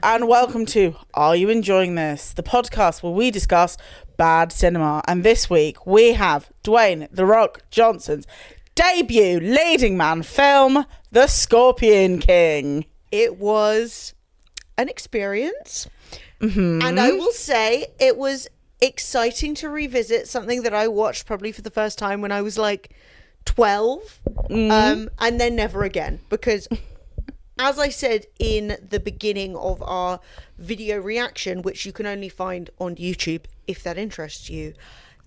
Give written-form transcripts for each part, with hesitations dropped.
and welcome to Are You Enjoying This? The podcast where we discuss bad cinema. And this week we have Dwayne "The Rock" Johnson's debut leading man film, The Scorpion King. It was an experience. And I will say it was exciting to revisit something that I watched probably for the first time when I was like 12, and then never again, because as I said in the beginning of our video reaction, which you can only find on YouTube if that interests you,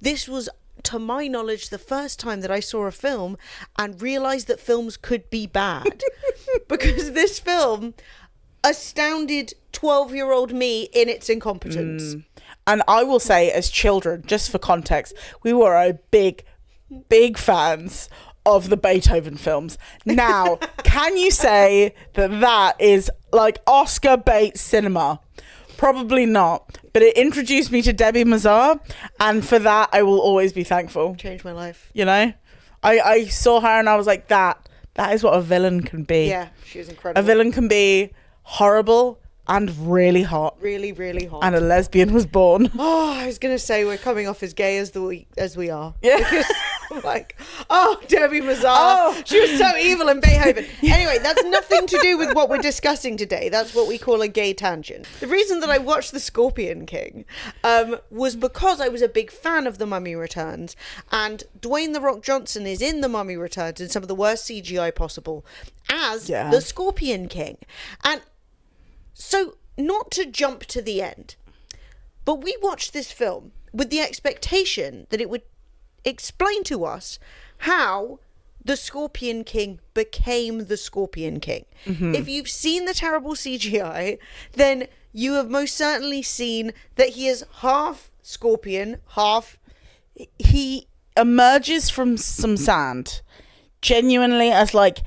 this was, to my knowledge, the first time that I saw a film and realised that films could be bad. Because this film astounded 12-year-old me in its incompetence. And I will say, as children, just for context, we were a big fans of the Beethoven films. Now, can you say that that is like Oscar bait cinema? Probably not. But it introduced me to Debbie Mazar, and for that I will always be thankful. Changed my life. You know? I saw her and I was like, that is what a villain can be. Yeah, she was incredible. A villain can be horrible and really hot. Really, really hot. And a lesbian was born. Oh, I was going to say we're coming off as gay as we are. Yeah. Because I'm like, oh, Debbie Mazar. She was so evil in Beethoven. Anyway, that's nothing to do with what we're discussing today. That's what we call a gay tangent. The reason that I watched The Scorpion King was because I was a big fan of The Mummy Returns. And Dwayne "The Rock" Johnson is in The Mummy Returns in some of the worst CGI possible as the Scorpion King. And so, not to jump to the end, but we watched this film with the expectation that it would explain to us how the Scorpion King became the Scorpion King. If you've seen the terrible CGI, then you have most certainly seen that he is half scorpion, half... He emerges from some sand genuinely as like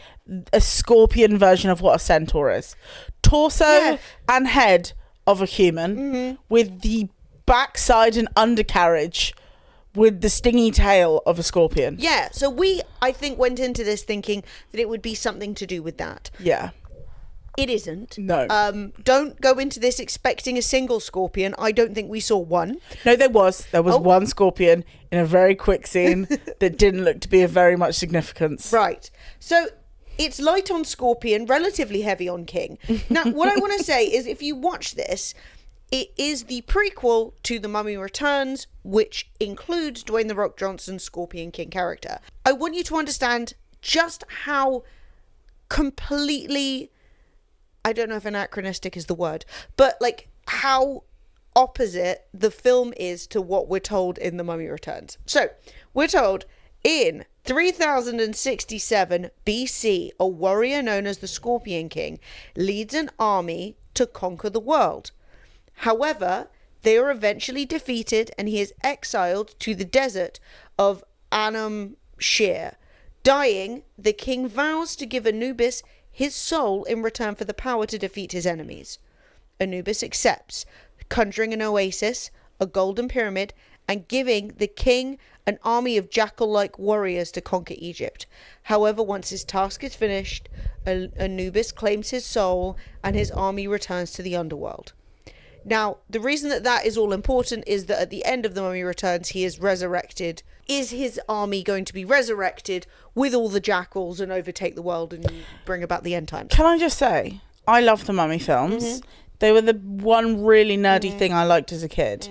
a scorpion version of what a centaur is. Torso and head of a human with the backside and undercarriage with the stingy tail of a scorpion. Yeah, so I think, went into this thinking that it would be something to do with that. Yeah. It isn't. No. Don't go into this expecting a single scorpion. I don't think we saw one. No, there was one scorpion in a very quick scene that didn't look to be of very much significance. Right. So it's light on Scorpion, relatively heavy on King. Now, what I want to say is, if you watch this, it is the prequel to The Mummy Returns, which includes Dwayne "The Rock" Johnson's Scorpion King character. I want you to understand just how completely, I don't know if anachronistic is the word, but like how opposite the film is to what we're told in The Mummy Returns. So, we're told in 3067 BC, a warrior known as the Scorpion King leads an army to conquer the world. However, they are eventually defeated and he is exiled to the desert of Anam Shir. Dying, the king vows to give Anubis his soul in return for the power to defeat his enemies. Anubis accepts, conjuring an oasis, a golden pyramid, and giving the king an army of jackal-like warriors to conquer Egypt. However, once his task is finished, Anubis claims his soul and his army returns to the underworld. Now, the reason that is all important is that at the end of The Mummy Returns, he is resurrected. Is his army going to be resurrected with all the jackals and overtake the world and bring about the end times? Can I just say, I love the Mummy films. They were the one really nerdy thing I liked as a kid.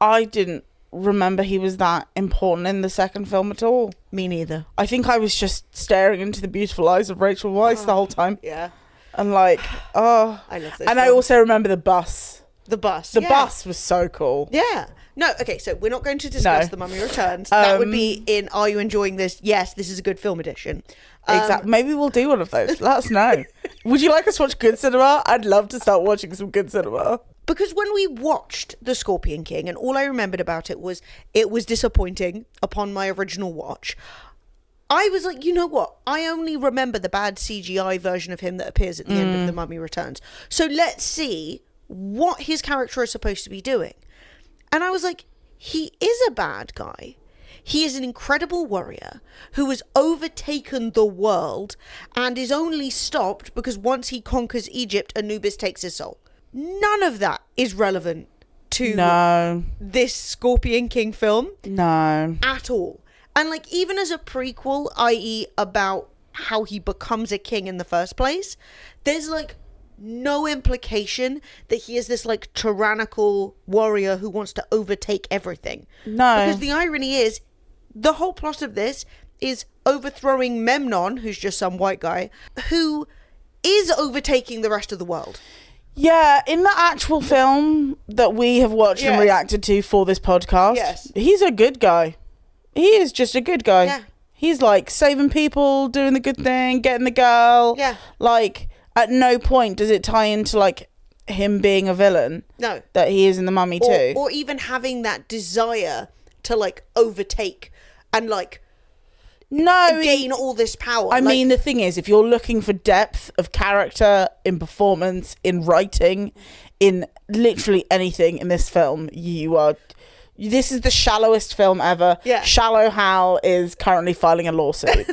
I didn't remember he was that important in the second film at all. Me neither. I think I was just staring into the beautiful eyes of Rachel Weisz the whole time. Yeah. And like, I love this And I also remember the bus. The bus. The bus was so cool. Yeah. No, okay, so we're not going to discuss The Mummy Returns. That would be in Are You Enjoying This? Yes, this is a good film edition. Exactly. Maybe we'll do one of those. Let us know. Would you like us to watch good cinema? I'd love to start watching some good cinema. Because when we watched The Scorpion King, and all I remembered about it was disappointing upon my original watch, I was like, you know what? I only remember the bad CGI version of him that appears at the end of The Mummy Returns. So let's see what his character is supposed to be doing. And I was like, he is a bad guy. He is an incredible warrior who has overtaken the world and is only stopped because once he conquers Egypt, Anubis takes his soul. None of that is relevant to No. this Scorpion King film No. at all. And like, even as a prequel, i.e. about how he becomes a king in the first place, there's like no implication that he is this like tyrannical warrior who wants to overtake everything. No. Because the irony is, the whole plot of this is overthrowing Memnon, who's just some white guy, who is overtaking the rest of the world. Yeah, in the actual film that we have watched and Yes. reacted to for this podcast, Yes. he's a good guy. He is just a good guy. Yeah. He's like saving people, doing the good thing, getting the girl. Yeah. Like, at no point does it tie into like him being a villain No. that he is in The Mummy too. Or even having that desire to like overtake and like No, gain all this power. I Like, mean, the thing is, if you're looking for depth of character in performance, in writing, in literally anything in this film, this is the shallowest film ever. Yeah. Shallow Hal is currently filing a lawsuit.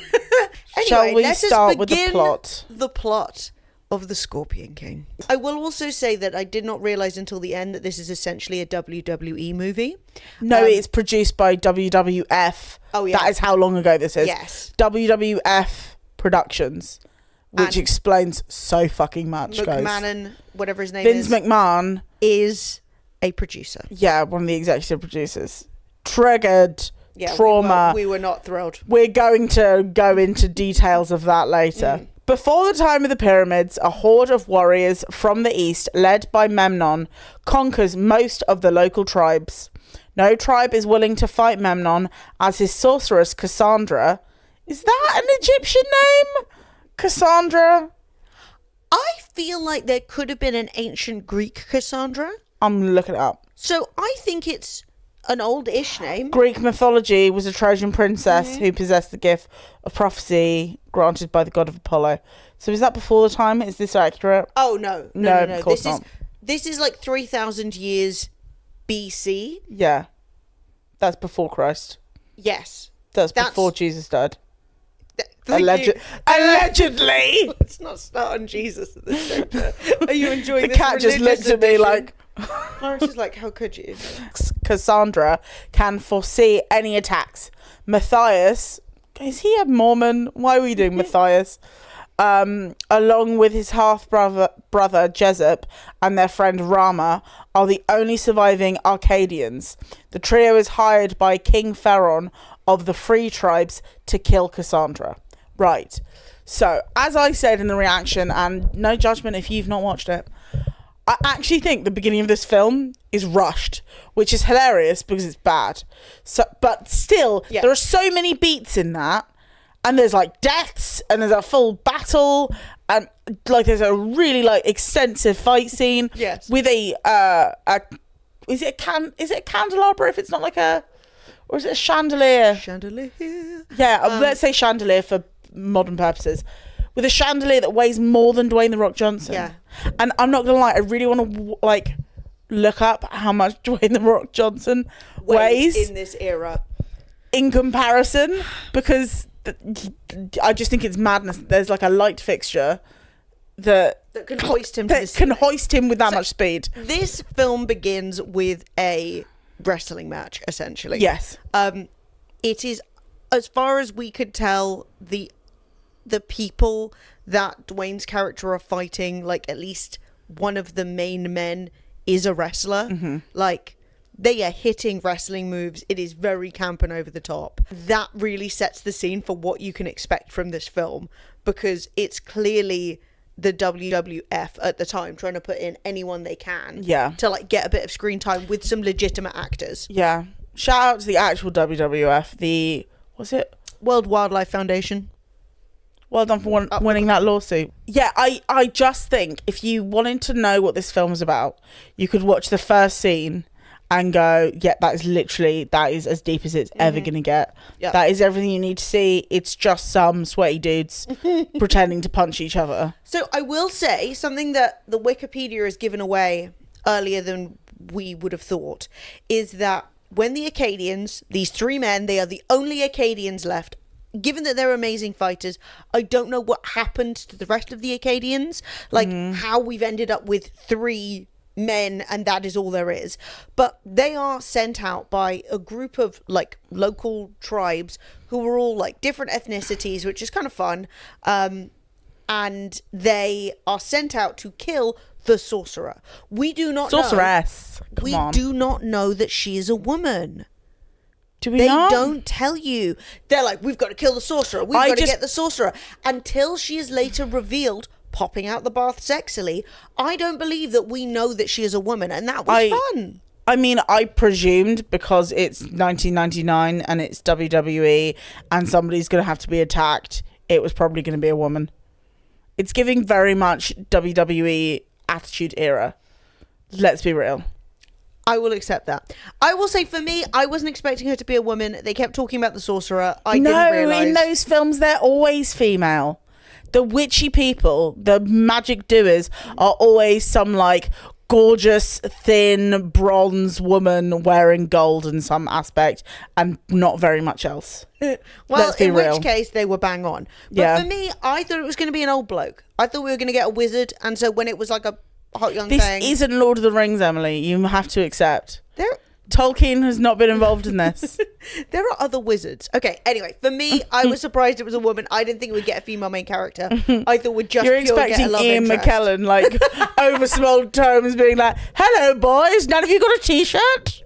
Shall anyway, we let us start with the begin plot? The plot of the Scorpion King. I will also say that I did not realize until the end that this is essentially a WWE movie. No, it's produced by WWF. Oh, yeah. That is how long ago this is. Yes. WWF Productions, which And explains so fucking much, guys. McMahon, whatever his name Vince is, McMahon, is a producer. yeah, one of the executive producers. Triggered. Yeah, Trauma. We were not thrilled. We're going to go into details of that later. Before the time of the pyramids, a horde of warriors from the east, led by Memnon, conquers most of the local tribes. No tribe is willing to fight Memnon, as his sorceress Cassandra... Is that an Egyptian name? Cassandra? I feel like there could have been an ancient Greek Cassandra. I'm looking it up. So I think it's an old-ish name. Greek mythology was a Trojan princess who possessed the gift of prophecy granted by the god of Apollo. So is that before the time? Is this accurate? Oh, no. No, No. of course This not. this is like 3,000 years BC. Yeah. That's before Christ. Yes. That's That's- before Jesus died. Thank you. Allegedly! Let's not start on Jesus at this juncture. Are you enjoying The this cat just religious looked at me edition? like... Florence is like, how could you? Cassandra can foresee any attacks. Matthias... Is he a Mormon? Why are we doing Matthias? Along with his half-brother Jezeb and their friend Rama, are the only surviving Arcadians. The trio is hired by King Pharaon of the Free Tribes to kill Cassandra. Right. So, as I said in the reaction, and no judgment if you've not watched it, I actually think the beginning of this film is rushed, which is hilarious because it's bad. So, but still, Yeah. there are so many beats in that, and there's like deaths, and there's a full battle, and like there's a really like extensive fight scene. Yes. With a is it a candelabra if it's not like a, or is it a chandelier? Chandelier. Yeah, let's say chandelier for modern purposes. With a chandelier that weighs more than Dwayne The Rock Johnson. Yeah. And I'm not going to lie, I really want to, like, look up how much Dwayne The Rock Johnson weighs in this era. in comparison, because I just think it's madness. There's, like, a light fixture that Can hoist him to the that can ceiling. hoist him with that much speed. This film begins with a wrestling match, essentially. Yes. It is, as far as we could tell, the people that Dwayne's character are fighting, like at least one of the main men is a wrestler. Mm-hmm. Like, they are hitting wrestling moves. It is very camp and over the top. That really sets the scene for what you can expect from this film, because it's clearly the WWF at the time trying to put in anyone they can to like get a bit of screen time with some legitimate actors. Yeah. Shout out to the actual WWF, was it? World Wildlife Foundation. Well done for winning that lawsuit. Yeah, I just think if you wanted to know what this film is about, you could watch the first scene and go, yeah, that is as deep as it's ever going to get. Yeah. That is everything you need to see. It's just some sweaty dudes pretending to punch each other. So I will say something that the Wikipedia has given away earlier than we would have thought, is that when the Acadians, these three men, they are the only Acadians left given that they're amazing fighters, I don't know what happened to the rest of the Acadians, like how we've ended up with 3 men and that is all there is. But they are sent out by a group of like local tribes who are all like different ethnicities, which is kind of fun. And they are sent out to kill the sorcerer. We do not Sorceress. know. We do not know that she is a woman. Do we They not? don't tell you. They're like, we've got to kill the sorcerer. We've got to get the sorcerer. Until she is later revealed, popping out the bath sexily. I don't believe that we know that she is a woman, and that was fun. I mean, I presumed because it's 1999 and it's WWE and somebody's going to have to be attacked, it was probably going to be a woman. It's giving very much WWE Attitude Era. Let's be real. I will accept that. I will say, for me, I wasn't expecting her to be a woman. They kept talking about the sorcerer. I didn't realise. In those films, they're always female. The witchy people, the magic doers, are always some like gorgeous, thin, bronze woman wearing gold in some aspect and not very much else. Well, in which case they were bang on. But for me, I thought it was going to be an old bloke. I thought we were going to get a wizard, and so when it was like a hot young thing. This isn't Lord of the Rings, Emily. You have to accept. Tolkien has not been involved in this. There are other wizards. Okay, anyway, for me, I was surprised it was a woman. I didn't think we'd get a female main character. I thought we'd just You're pure expecting get a love Ian interest. McKellen, like, over small tones being like, hello, boys, none of you got a T-shirt?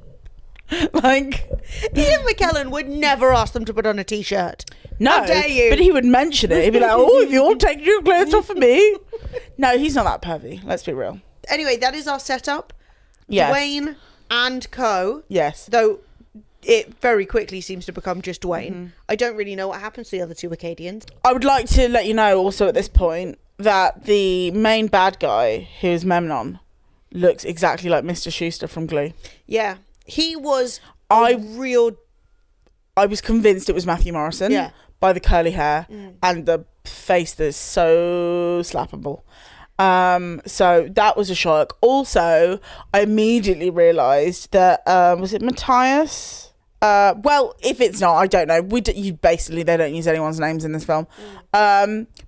Like... Ian McKellen would never ask them to put on a T-shirt. No, how dare you? But he would mention it. He'd be like, oh, have you all taken your clothes off of me? No, he's not that pervy. Let's be real. Anyway, that is our setup. Yes. Dwayne and co. Yes. Though it very quickly seems to become just Dwayne. I don't really know what happens to the other 2 Acadians. I would like to let you know also at this point that the main bad guy, who is Memnon, looks exactly like Mr. Schuster from Glee. Yeah. He was I was convinced it was Matthew Morrison. Yeah. By the curly hair and the face that's so slappable. So that was a shock. Also, I immediately realised that was it Matthias? Well, if it's not, I don't know. They don't use anyone's names in this film.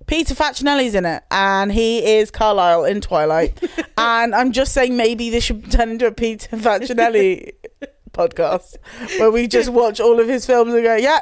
Peter Facinelli's in it, and he is Carlisle in Twilight. And I'm just saying, maybe this should turn into a Peter Facinelli podcast where we just watch all of his films and go, yeah,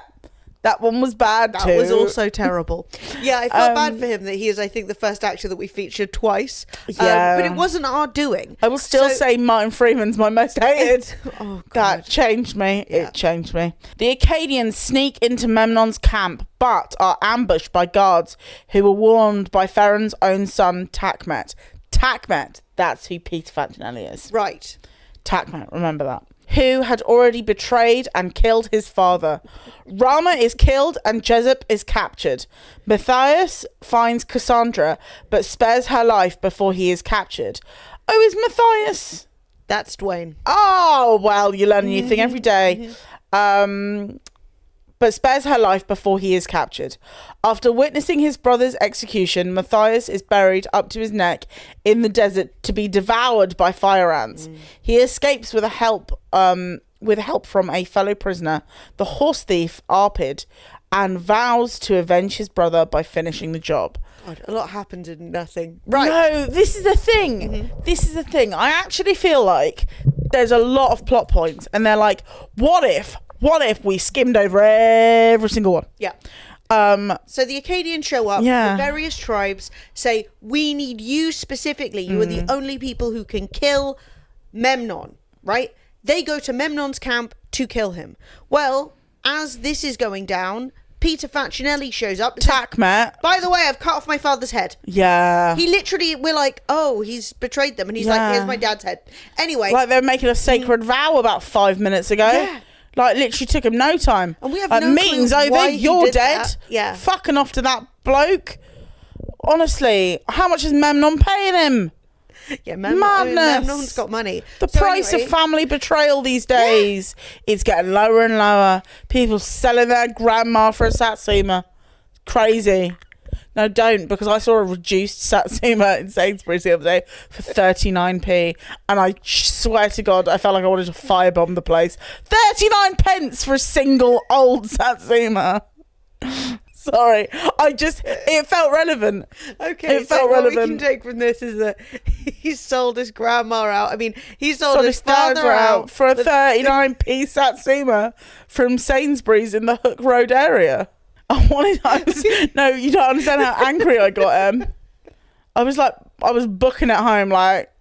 that one was bad too. That was also terrible. Yeah, I felt bad for him that he is, I think, the first actor that we featured twice. Yeah. But it wasn't our doing. I will still say Martin Freeman's my most hated. Oh, God. That changed me. Yeah. It changed me. The Acadians sneak into Memnon's camp, but are ambushed by guards who were warned by Farron's own son, Takmet. Takmet, that's who Peter Facinelli is. Right. Takmet, remember that. Who had already betrayed and killed his father. Rama is killed and Jessup is captured. Matthias finds Cassandra but spares her life before he is captured. Oh, is Matthias? That's Dwayne. Oh, well, you learn a new thing every day. But spares her life before he is captured. After witnessing his brother's execution, Matthias is buried up to his neck in the desert to be devoured by fire ants. He escapes with help from a fellow prisoner, the horse thief Arpid, and vows to avenge his brother by finishing the job. God, a lot happened in nothing. Right. No, this is the thing. This is the thing. I actually feel like there's a lot of plot points, and they're like, what if we skimmed over every single one? Yeah. So the Acadians show up. Yeah. The various tribes say, we need you specifically. You are the only people who can kill Memnon, right? They go to Memnon's camp to kill him. Well, as this is going down, Peter Facinelli shows up. Takmet. By the way, I've cut off my father's head. Yeah. He literally, we're like, oh, he's betrayed them. And he's like, here's my dad's head. Anyway. Like they're making a sacred vow about 5 minutes ago. Yeah. Like literally took him no time. And we have no meeting's clue over, why he you're did dead. that. Yeah. Fucking off to that bloke. Honestly, how much is Memnon paying him? Yeah, Madness. Memnon's got money. The price of family betrayal these days is getting lower and lower. People selling their grandma for a Satsuma. Crazy. No, don't, because I saw a reduced Satsuma in Sainsbury's the other day for 39p, and I swear to God, I felt like I wanted to firebomb the place. 39 pence for a single old Satsuma. Sorry. It felt relevant. Okay, It so felt what we relevant. can take from this is that he sold his grandma out. I mean, he sold Sold his his father father out for a but- 39p Satsuma from Sainsbury's in the Hook Road area. No, you don't understand how angry I got, I was booking at home, like,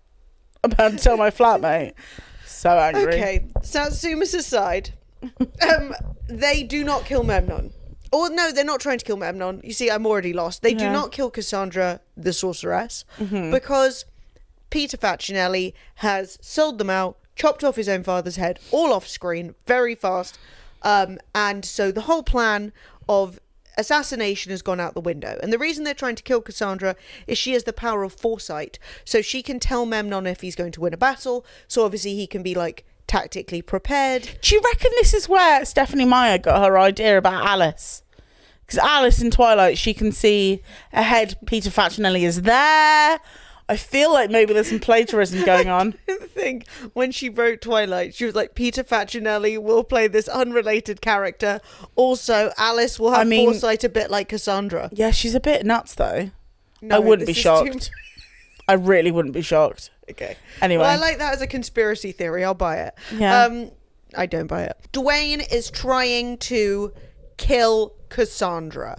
about to tell my flatmate. So angry. Okay, Satsumas aside, they do not kill Memnon. Or no, they're not trying to kill Memnon. You see, I'm already lost. They do Yeah. not kill Cassandra, the sorceress, Mm-hmm. because Peter Facinelli has sold them out, chopped off his own father's head, all off screen, very fast. And so the whole plan of assassination has gone out the window. And the reason they're trying to kill Cassandra is she has the power of foresight. So she can tell Memnon if he's going to win a battle. So obviously he can be like tactically prepared. Do you reckon this is where Stephanie Meyer got her idea about Alice? Because Alice in Twilight, she can see ahead Peter Facinelli is there. I feel like maybe there's some plagiarism going on. I think when she wrote Twilight, she was like, Peter Facinelli will play this unrelated character. Also, Alice will have foresight a bit like Cassandra. Yeah, she's a bit nuts though. No, I wouldn't be this is shocked. I really wouldn't be shocked. Okay. Anyway. Well, I like that as a conspiracy theory. I'll buy it. Yeah. I don't buy it. Dwayne is trying to kill Cassandra.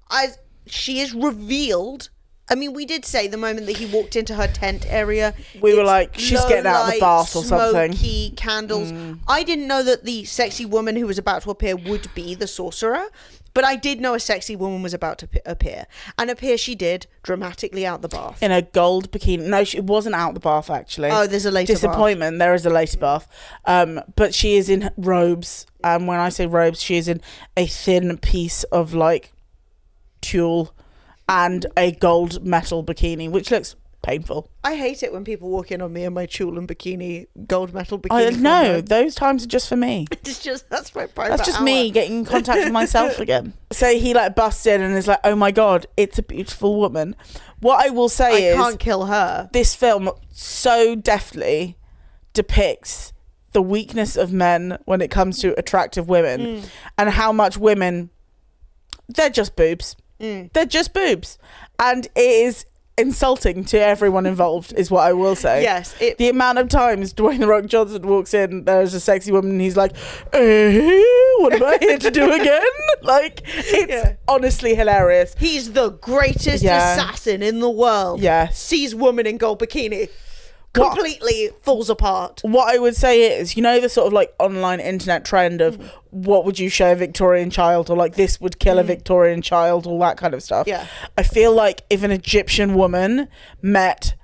As she is revealed. I mean, we did say the moment that he walked into her tent area, We were it's like, she's low getting out of the light, bath or something. Smoky candles. I didn't know that the sexy woman who was about to appear would be the sorcerer, but I did know a sexy woman was about to appear. And appear she did, dramatically out the bath. In a gold bikini. No, it wasn't out the bath actually. Oh, there's a later disappointment. There is a later bath. But she is in robes. And when I say robes, she is in a thin piece of like tulle and a gold metal bikini, which looks painful. I hate it when people walk in on me in my tulle and bikini, gold metal bikini. I know, combo. those times are just for me. It's just, that's my private That's just hour. me getting in contact with myself again. So he like busts in and is like, oh my God, it's a beautiful woman. What I will say I is can't kill her. this film so deftly depicts the weakness of men when it comes to attractive women and how much women, they're just boobs. They're just boobs. And it is insulting to everyone involved is what I will say. Yes. The amount of times Dwayne The Rock Johnson walks in, there's a sexy woman and he's like, what am I here to do again? Like, it's honestly hilarious. He's the greatest Yeah. assassin in the world. Yes. Sees woman in gold bikini. Completely falls apart. What I would say is, you know, the sort of like online internet trend of what would you show a Victorian child, or like this would kill a Victorian child, all that kind of stuff. Yeah. I feel like if an Egyptian woman met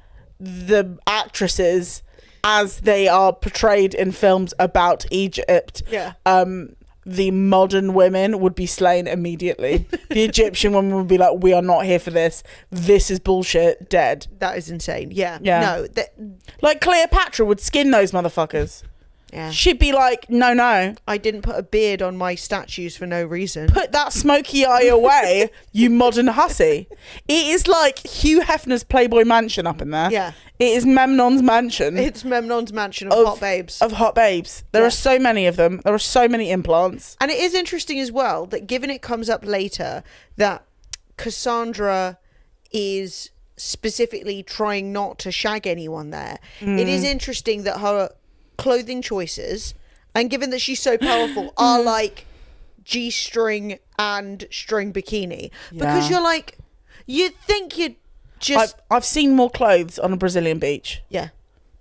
the actresses as they are portrayed in films about Egypt, Yeah. the modern women would be slain immediately. The Egyptian woman would be like, we are not here for this. This is bullshit. Dead. That is insane. Yeah. Yeah. No. Like Cleopatra would skin those motherfuckers. Yeah. She'd be like, no. I didn't put a beard on my statues for no reason. Put that smoky eye away, you modern hussy. It is like Hugh Hefner's Playboy mansion up in there. Yeah. It is Memnon's mansion It's Memnon's mansion of hot babes. of hot babes. There Yeah. are so many of them. There are so many implants. And it is interesting as well that given it comes up later that Cassandra is specifically trying not to shag anyone there, it is interesting that her clothing choices, and given that she's so powerful, are like G-string and string bikini. Because Yeah. you're like, you'd think you'd just... I've seen more clothes on a Brazilian beach. Yeah.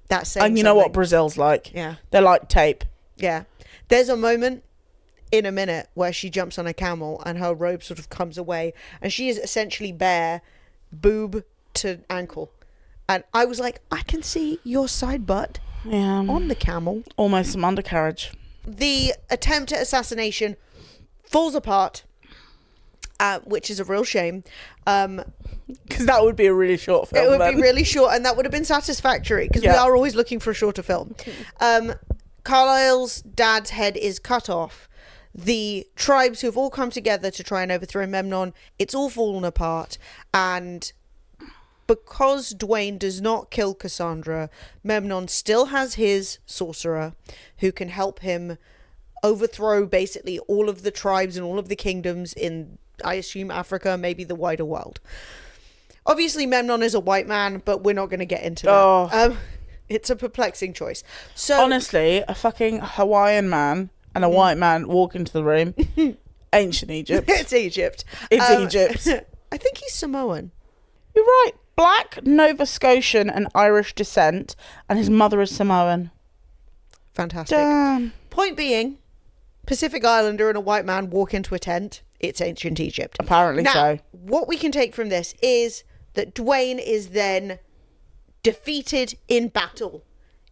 That's saying And you know what something. Brazil's like? Yeah. They're like tape. Yeah. There's a moment in a minute where she jumps on a camel and her robe sort of comes away and she is essentially bare, boob to ankle. And I was like, I can see your side butt Yeah. on the camel. Almost some undercarriage. The attempt at assassination falls apart, which is a real shame. Because that would be a really short film. It would then. be really short, and that would have been satisfactory because we Yeah. are always looking for a shorter film. Carlisle's dad's head is cut off. The tribes who have all come together to try and overthrow Memnon, it's all fallen apart. And because Dwayne does not kill Cassandra, Memnon still has his sorcerer who can help him overthrow basically all of the tribes and all of the kingdoms in I assume Africa, maybe the wider world. Obviously, Memnon is a white man, but we're not going to get into that. It's a perplexing choice. So honestly, a fucking Hawaiian man and a white man walk into the room. Ancient Egypt. It's Egypt. It's Egypt. I think he's Samoan. You're right. Black, Nova Scotian and Irish descent, and his mother is Samoan. Fantastic. Damn. Point being, Pacific Islander and a white man walk into a tent. It's ancient Egypt. Apparently now, so. What we can take from this is that Dwayne is then defeated in battle.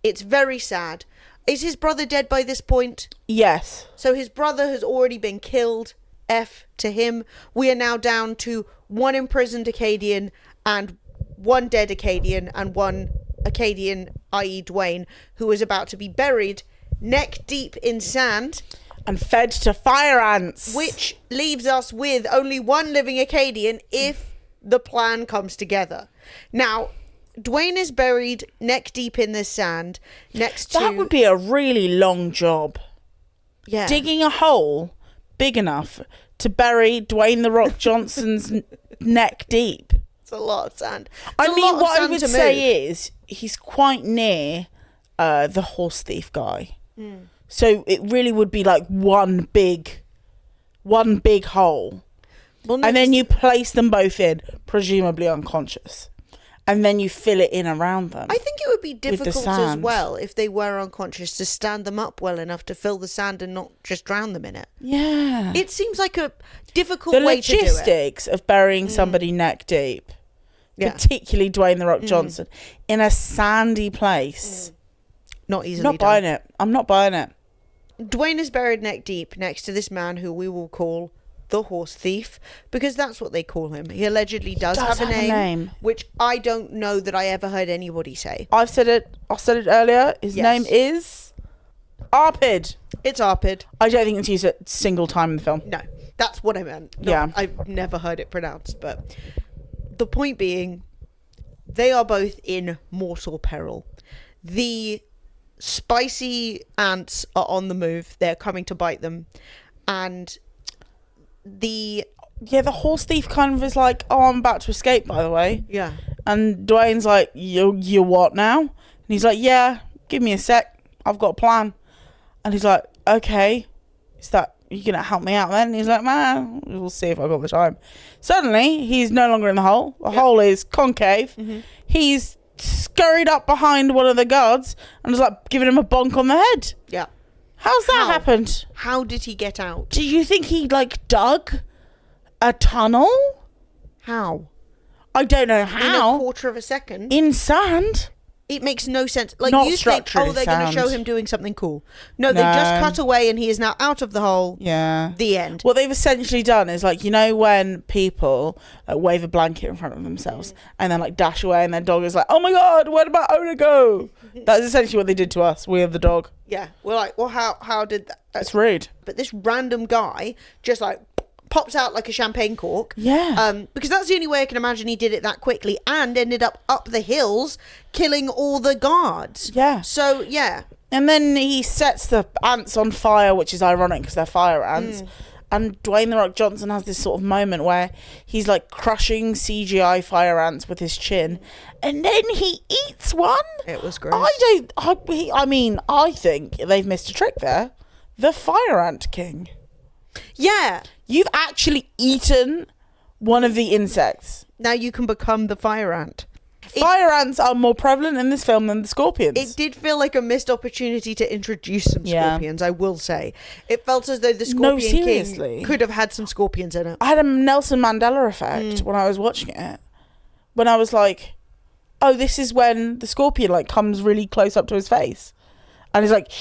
It's very sad. Is his brother dead by this point? Yes. So his brother has already been killed. F to him. We are now down to one imprisoned Akkadian and one dead Akkadian and one Akkadian, i.e. Dwayne, who is about to be buried neck deep in sand. And fed to fire ants. Which leaves us with only one living Akkadian if the plan comes together. Now, Dwayne is buried neck deep in this sand next to... That would be a really long job. Yeah. Digging a hole big enough to bury Dwayne The Rock Johnson's neck deep. It's a lot of sand. I mean, what I would say is he's quite near the horse thief guy. So it really would be like one big hole. Well, no, and then you place them both in, presumably unconscious. And then you fill it in around them. I think it would be difficult as sand. well if they were unconscious to stand them up well enough to fill the sand and not just drown them in it. Yeah. It seems like a difficult The way to do it. logistics of burying somebody neck deep, particularly Dwayne The Rock Johnson, in a sandy place. Not easily Not done. buying it. I'm not buying it. Dwayne is buried neck deep next to this man who we will call the horse thief, because that's what they call him. He allegedly does have a name, which I don't know that I ever heard anybody say. I said it earlier. His name is Arpid. It's Arpid. I don't think it's used a single time in the film. No, that's what I meant. I've never heard it pronounced, but the point being, they are both in mortal peril. The spicy ants are on the move. They're coming to bite them, and the horse thief kind of is like, oh, I'm about to escape, by the way. Yeah. And Dwayne's like, you what now? And he's like, yeah, give me a sec. I've got a plan. And he's like, okay. Is that, you going to help me out then? And he's like, man, we'll see if I've got the time. Suddenly, he's no longer in the hole. The hole is concave. He's scurried up behind one of the guards and was like giving him a bonk on the head. Yeah. How's that happened? How did he get out? Do you think he like dug a tunnel? How? I don't know how. In a quarter of a second? In sand? It makes no sense. Like, Not you think, structurally they're going to show sound. him doing something cool. No, they just cut away and he is now out of the hole. Yeah. The end. What they've essentially done is like, you know, when people like wave a blanket in front of themselves and then like dash away and their dog is like, oh my God, where did my owner go? That's essentially what they did to us. We have the dog. Yeah. We're like, well, how did that? It's rude. But this random guy just like pops out like a champagne cork. Yeah. Because that's the only way I can imagine he did it that quickly, and ended up the hills killing all the guards. Yeah. So, yeah. And then he sets the ants on fire, which is ironic because they're fire ants. And Dwayne The Rock Johnson has this sort of moment where he's like crushing CGI fire ants with his chin, and then he eats one. It was gross. I think they've missed a trick there. The Fire Ant King. Yeah. You've actually eaten one of the insects. Now you can become the fire ant. Fire ants are more prevalent in this film than the scorpions. It did feel like a missed opportunity to introduce some scorpions, I will say. It felt as though the Scorpion King could have had some scorpions in it. I had a Nelson Mandela effect when I was watching it. When I was like, oh, this is when the scorpion like comes really close up to his face. And he's like,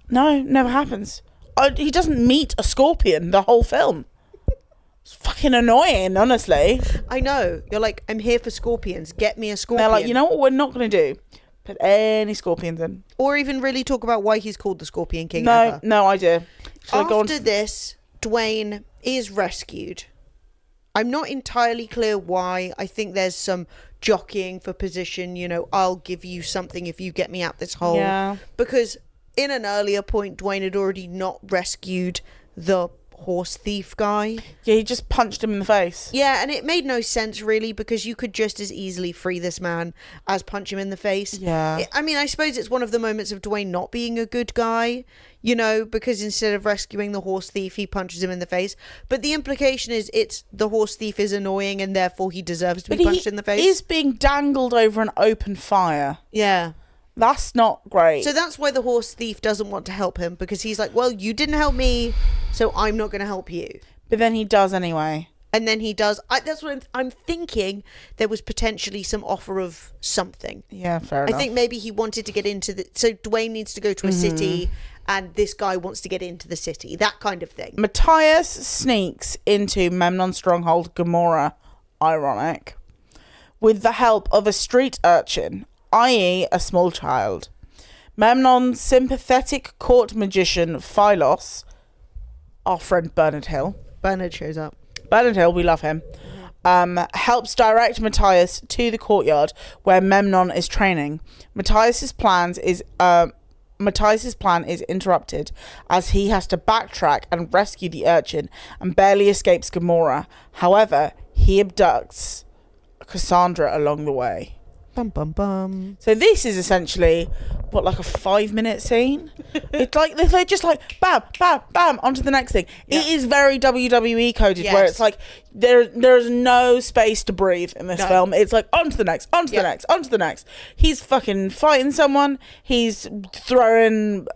no, never happens. He doesn't meet a scorpion the whole film. It's fucking annoying, honestly. I know. You're like, I'm here for scorpions. Get me a scorpion. They're like, you know what we're not going to do? Put any scorpions in. Or even really talk about why he's called the Scorpion King ever. No idea. After this, Dwayne is rescued. I'm not entirely clear why. I think there's some jockeying for position. You know, I'll give you something if you get me out this hole. Yeah. Because in an earlier point, Dwayne had already not rescued the horse thief guy. Yeah, he just punched him in the face. Yeah, and it made no sense really, because you could just as easily free this man as punch him in the face. Yeah. I mean, I suppose it's one of the moments of Dwayne not being a good guy, you know, because instead of rescuing the horse thief, he punches him in the face. But the implication is it's the horse thief is annoying and therefore he deserves to be punched in the face. He is being dangled over an open fire. Yeah. That's not great. So that's why the horse thief doesn't want to help him, because he's like, well, you didn't help me, so I'm not going to help you. But then he does anyway. And then he does. That's what I'm thinking. There was potentially some offer of something. Yeah, fair enough. I think maybe he wanted to get into the... So Dwayne needs to go to a city, and this guy wants to get into the city. That kind of thing. Matthias sneaks into Memnon's stronghold, Gomorrah, ironic, with the help of a street urchin, i.e. a small child. Memnon's sympathetic court magician, Phylos, our friend Bernard Hill. Bernard shows up. Bernard Hill, we love him. Helps direct Matthias to the courtyard where Memnon is training. Matthias's plan is interrupted as he has to backtrack and rescue the urchin and barely escapes Gomorrah. However, he abducts Cassandra along the way. Bum, bum, bum. So this is essentially, what, like a 5-minute scene? It's like, they're just like, bam, bam, bam, onto the next thing. Yeah. It is very WWE coded, where Yes. it's like, there's no space to breathe in this No. film. It's like, onto the next, onto the next, onto the next. He's fucking fighting someone. He's throwing,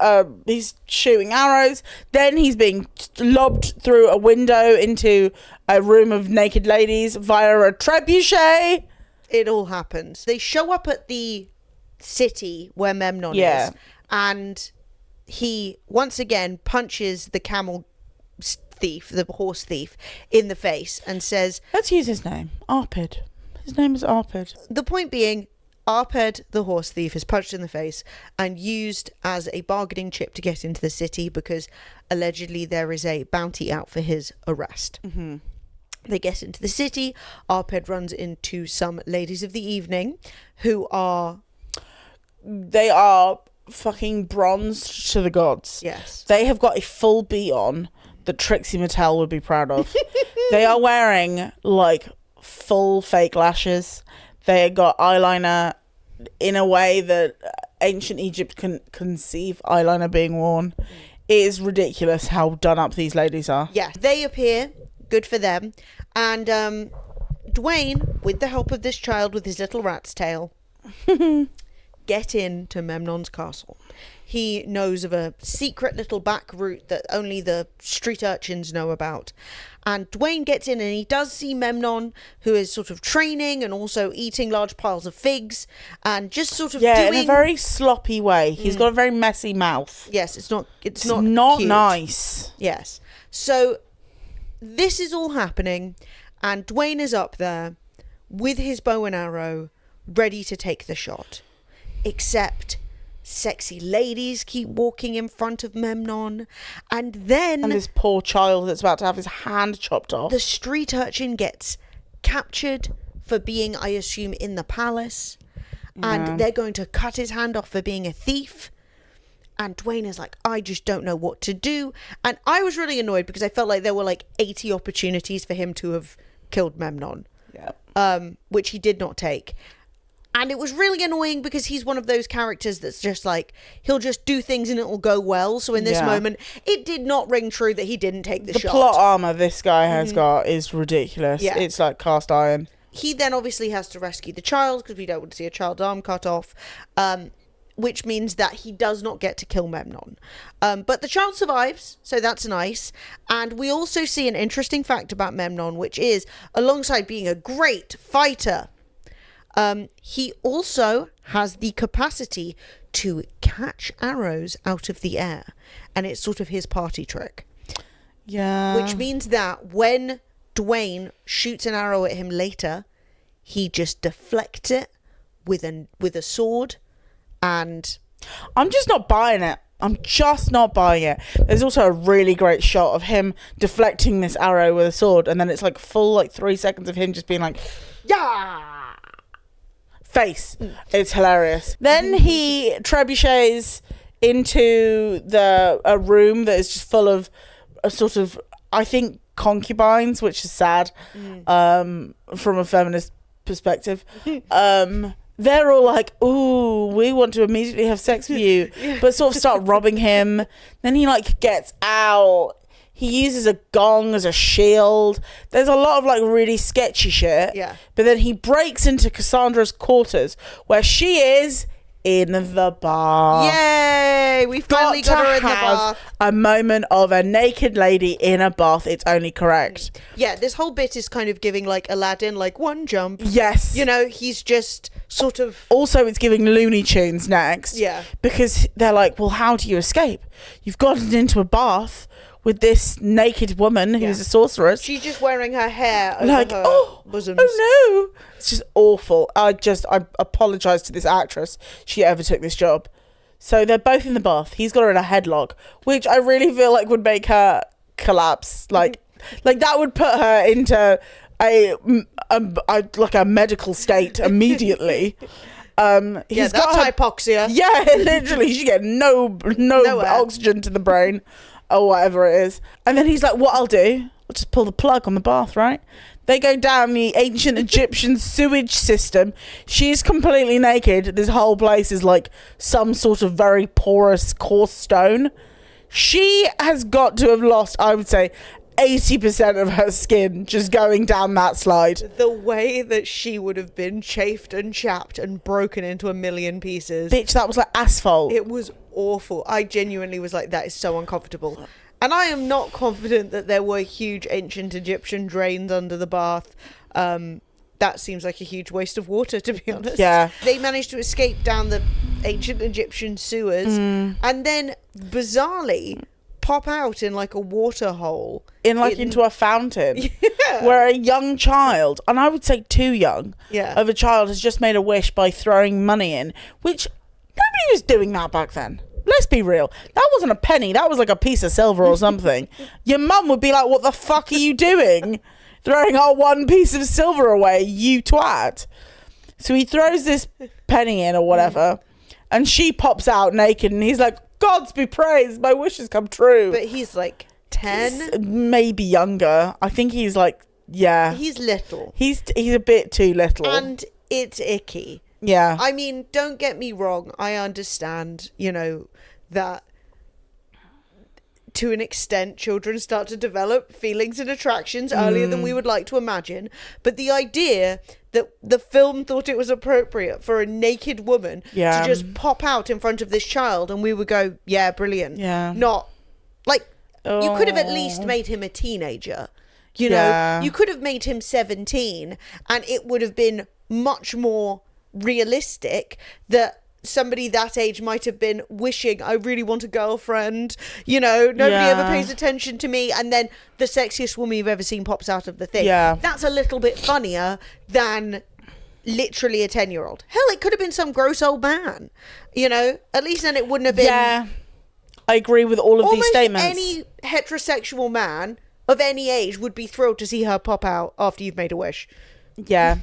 he's shooting arrows. Then he's being lobbed through a window into a room of naked ladies via a trebuchet. It all happens. They show up at the city where Memnon Yeah. is, and he once again punches the camel thief, the horse thief, in the face and says, Let's use his name. Arpid. His name is Arpid. the point being, Arped, the horse thief, is punched in the face and used as a bargaining chip to get into the city because allegedly there is a bounty out for his arrest. Mm-hmm. They get into the city. Arped runs into some ladies of the evening who are... They are fucking bronzed to the gods. Yes. They have got a full beat on that Trixie Mattel would be proud of. They are wearing like full fake lashes. They got eyeliner in a way that ancient Egypt can conceive eyeliner being worn. It is ridiculous how done up these ladies are. Yeah, they appear. Good for them. And Dwayne, with the help of this child with his little rat's tail, get into Memnon's castle. He knows of a secret little back route that only the street urchins know about. And Dwayne gets in and he does see Memnon, who is sort of training and also eating large piles of figs and just sort of doing... in a very sloppy way. He's got a very messy mouth. Yes, it's not not cute. nice. Yes. So this is all happening and Dwayne is up there with his bow and arrow ready to take the shot. Except sexy ladies keep walking in front of Memnon, and then... And this poor child that's about to have his hand chopped off. The street urchin gets captured for being, I assume, in the palace, and they're going to cut his hand off for being a thief. And Dwayne is like, I just don't know what to do. And I was really annoyed because I felt like there were like 80 opportunities for him to have killed Memnon, which he did not take. And it was really annoying because he's one of those characters that's just like, he'll just do things and it'll go well. So in this moment, it did not ring true that he didn't take the shot. The plot armor this guy has got is ridiculous. Yeah. It's like cast iron. He then obviously has to rescue the child because we don't want to see a child's arm cut off, which means that he does not get to kill Memnon. But the child survives, so that's nice. And we also see an interesting fact about Memnon, which is, alongside being a great fighter, he also has the capacity to catch arrows out of the air. And it's sort of his party trick. Yeah. Which means that when Dwayne shoots an arrow at him later, he just deflects it with a sword. And I'm just not buying it. I'm just not buying it. There's also a really great shot of him deflecting this arrow with a sword, and then it's like full like 3 seconds of him just being like, yeah, face. It's hilarious. Then he trebuchets into a room that is just full of a sort of I think concubines, which is sad, from a feminist perspective, they're all like, ooh, we want to immediately have sex with you, but sort of start robbing him. Then he like gets out. He uses a gong as a shield. There's a lot of like really sketchy shit. Yeah. But then he breaks into Cassandra's quarters where she is in the bar. Yay! We finally got her in the have bath. a moment of a naked lady in a bath. It's only correct. Yeah, this whole bit is kind of giving like Aladdin, like one jump. Yes. You know, he's just sort of. Also, it's giving Looney Tunes next. Yeah. Because they're like, well, how do you escape? You've gotten into a bath with this naked woman who's a sorceress. She's just wearing her hair over Like, her oh bosoms. no. It's just awful. I apologise to this actress. She ever took this job. So they're both in the bath. He's got her in a headlock, which I really feel like would make her collapse. Like that would put her into a medical state immediately. He's that's got her, hypoxia. yeah, literally, she get no Nowhere. oxygen to the brain or whatever it is. And then he's like, what I'll do, I'll just pull the plug on the bath, right? They go down the ancient Egyptian sewage system. She's completely naked. This whole place is like some sort of very porous, coarse stone. She has got to have lost, I would say, 80% of her skin just going down that slide. The way that she would have been chafed and chapped and broken into a million pieces. Bitch, that was like asphalt. It was awful. I genuinely was like, that is so uncomfortable. And I am not confident that there were huge ancient Egyptian drains under the bath. That seems like a huge waste of water, to be honest. Yeah. They managed to escape down the ancient Egyptian sewers and then bizarrely pop out in like a water hole. Into a fountain. Where a young child, and I would say too young, of a child has just made a wish by throwing money in, which nobody was doing that back then. Let's be real. That wasn't a penny. That was like a piece of silver or something. Your mum would be like, what the fuck are you doing? Throwing our one piece of silver away, you twat. So he throws this penny in or whatever, and she pops out naked, and he's like, Gods be praised, my wish has come true. But he's like 10? Maybe younger. I think he's like, yeah. He's little. He's a bit too little. And it's icky. Yeah. I mean, don't get me wrong. I understand, that to an extent children start to develop feelings and attractions earlier than we would like to imagine. But the idea that the film thought it was appropriate for a naked woman to just pop out in front of this child and we would go, yeah, brilliant. Yeah. Not like you could have at least made him a teenager. You could have made him 17 and it would have been much more realistic that somebody that age might have been wishing, I really want a girlfriend, nobody ever pays attention to me, and then the sexiest woman you've ever seen pops out of the thing. That's a little bit funnier than literally a 10-year-old. Hell, it could have been some gross old man, at least then it wouldn't have been. Yeah, I agree with all of these statements. Any heterosexual man of any age would be thrilled to see her pop out after you've made a wish. Yeah.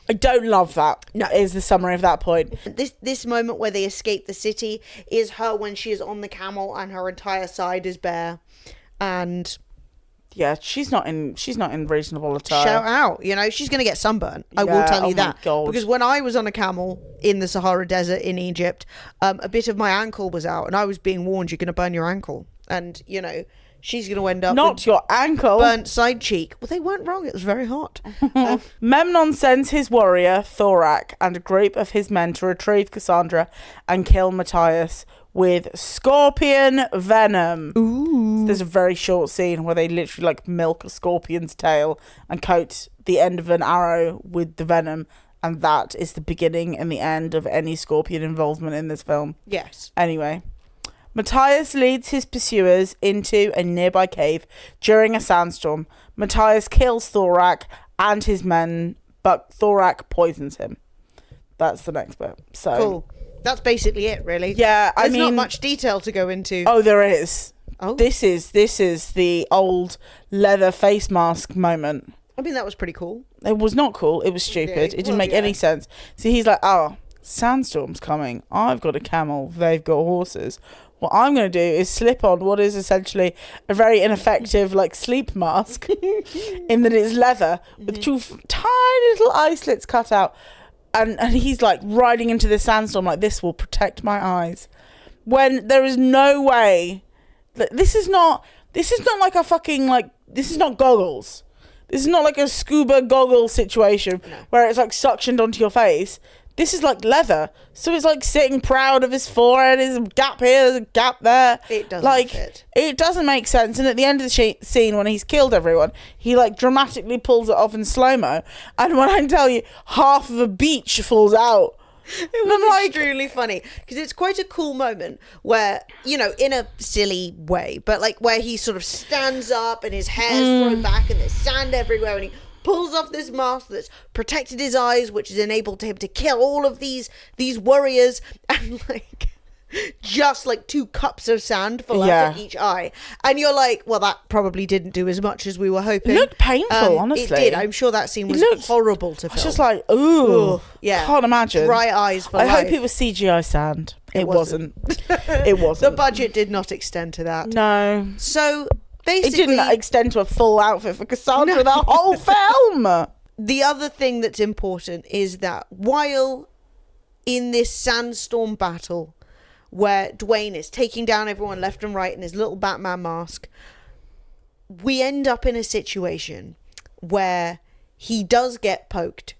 I don't love that. No. Is the summary of that point. This moment where they escape the city is her when she is on the camel and her entire side is bare. And yeah, she's not in reasonable attire. Shout out, she's going to get sunburnt. I will tell you that. God. Because when I was on a camel in the Sahara Desert in Egypt, a bit of my ankle was out and I was being warned you're going to burn your ankle. And, she's going to end up not with your ankle. burnt side cheek. Well, they weren't wrong. It was very hot. Memnon sends his warrior, Thorak, and a group of his men to retrieve Cassandra and kill Matthias with scorpion venom. Ooh. So there's a very short scene where they literally like milk a scorpion's tail and coat the end of an arrow with the venom. And that is the beginning and the end of any scorpion involvement in this film. Yes. Anyway. Matthias leads his pursuers into a nearby cave during a sandstorm. Matthias kills Thorak and his men, but Thorak poisons him. That's the next bit. So cool. That's basically it, really. Yeah, There's not much detail to go into. Oh, there is. Oh. This is the old leather face mask moment. I mean, that was pretty cool. It was not cool. It was stupid. Yeah, It didn't make any sense. So he's like, oh, sandstorm's coming. I've got a camel. They've got horses. What I'm going to do is slip on what is essentially a very ineffective like sleep mask in that it's leather with two tiny little eye slits cut out. And he's like riding into the sandstorm like, this will protect my eyes. When there is no way that this is not like a fucking like, this is not goggles. This is not like a scuba goggle situation where it's like suctioned onto your face. This is like leather, so it's like sitting proud of his forehead. There's a gap here, there's a gap there. It doesn't like, fit. It doesn't make sense. And at the end of the scene, when he's killed everyone, he like dramatically pulls it off in slow mo. And when I tell you, half of a beach falls out. It was extremely funny because it's quite a cool moment where, you know, in a silly way, but like where he sort of stands up and his hair's thrown back and there's sand everywhere and he pulls off this mask that's protected his eyes, which has enabled him to kill all of these warriors, and like just like 2 cups of sand fall out of each eye. And you're like, well, that probably didn't do as much as we were hoping. It looked painful, honestly. It did. I'm sure that scene was horrible to film. I was just like, ooh, yeah. Can't imagine. Dry eyes for I life. hope it was CGI sand. It wasn't. It wasn't. The budget did not extend to that. No. So basically, it didn't extend to a full outfit for Cassandra the whole film. The other thing that's important is that while in this sandstorm battle where Dwayne is taking down everyone left and right in his little Batman mask, we end up in a situation where he does get poked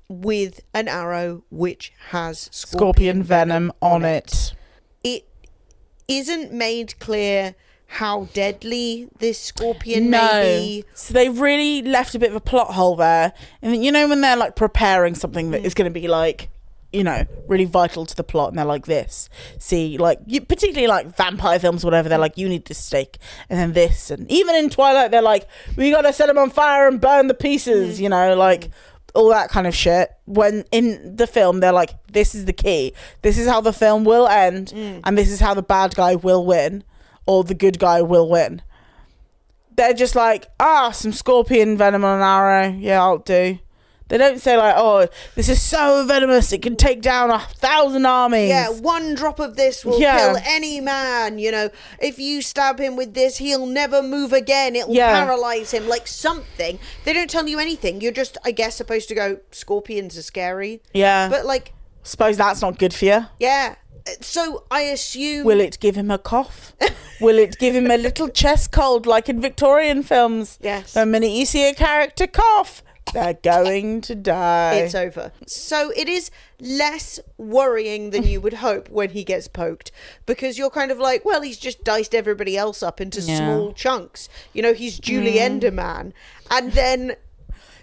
with an arrow which has scorpion venom on it. It isn't made clear how deadly this scorpion may be. So they've really left a bit of a plot hole there. And you know when they're like preparing something that is going to be like, you know, really vital to the plot, and they're like, this, see, like, particularly like vampire films, whatever, they're like, you need this steak, and then this, and even in Twilight, they're like, we gotta set them on fire and burn the pieces, you know, like, all that kind of shit. When in the film, they're like, this is the key, this is how the film will end, and this is how the bad guy will win, or the good guy will win. They're just like, some scorpion venom on an arrow, yeah, I'll do. They don't say like, oh, this is so venomous, it can take down 1,000 armies. Yeah, 1 drop of this will kill any man, you know. If you stab him with this, he'll never move again. It'll paralyze him, like something. They don't tell you anything. You're just, I guess, supposed to go, scorpions are scary. Yeah. But like... suppose that's not good for you. Yeah. So I assume... will it give him a cough? Will it give him a little chest cold like in Victorian films? Yes. The minute you see a character cough, they're going to die. It's over. So it is less worrying than you would hope when he gets poked, because you're kind of like, well, he's just diced everybody else up into small chunks. You know, he's Julie Enderman. And then...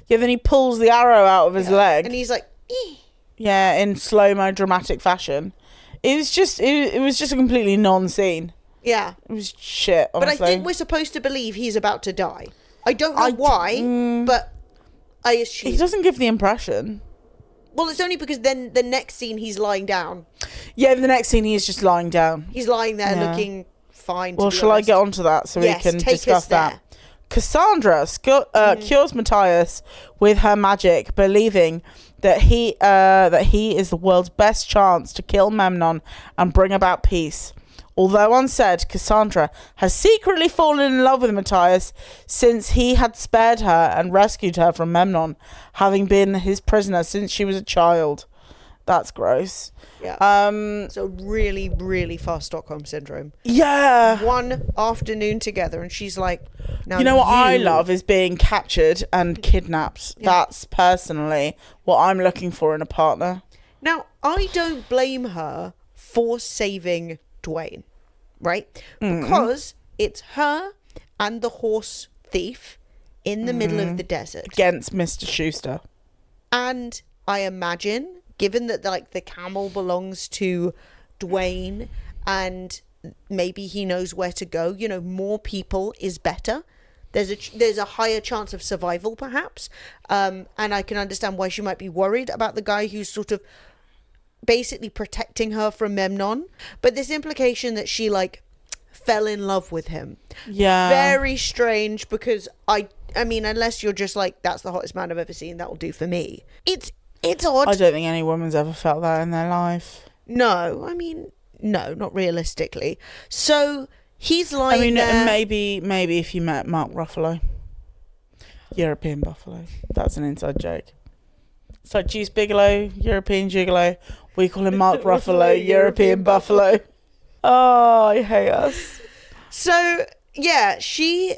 yeah, then he pulls the arrow out of his leg. And he's like... Eeh. Yeah, in slow-mo dramatic fashion. It was just a completely non-scene. Yeah. It was shit, honestly. But I think we're supposed to believe he's about to die. I don't know why, but... I assume. He doesn't give the impression. Well, it's only because then the next scene he's lying down. Yeah, the next scene he is just lying down. He's lying there looking fine. Well, shall I get onto that so we can discuss that? Cassandra cures Matthias with her magic, believing that he is the world's best chance to kill Memnon and bring about peace. Although unsaid, Cassandra has secretly fallen in love with Matthias since he had spared her and rescued her from Memnon, having been his prisoner since she was a child. That's gross. Yeah. So really, really fast Stockholm syndrome. Yeah. 1 afternoon together, and she's like, now you know what I love is being captured and kidnapped. Yeah. That's personally what I'm looking for in a partner. Now, I don't blame her for saving Dwayne, right? Because it's her and the horse thief in the middle of the desert against Mr. Schuster. And I imagine, given that like the camel belongs to Dwayne and maybe he knows where to go, you know, more people is better. There's a higher chance of survival, perhaps. And I can understand why she might be worried about the guy who's sort of basically protecting her from Memnon, but this implication that she like fell in love with him, very strange, because I mean, unless you're just like, that's the hottest man I've ever seen, that will do for me. It's It's odd. I don't think any woman's ever felt that in their life. No, I mean, no, not realistically. So he's lying I mean, there. maybe if you met Mark Ruffalo, European Buffalo. That's an inside joke. It's like Juice Bigelow, European Gigolo. We call him Mark Ruffalo, European Buffalo. Oh, I hate us. So, yeah, we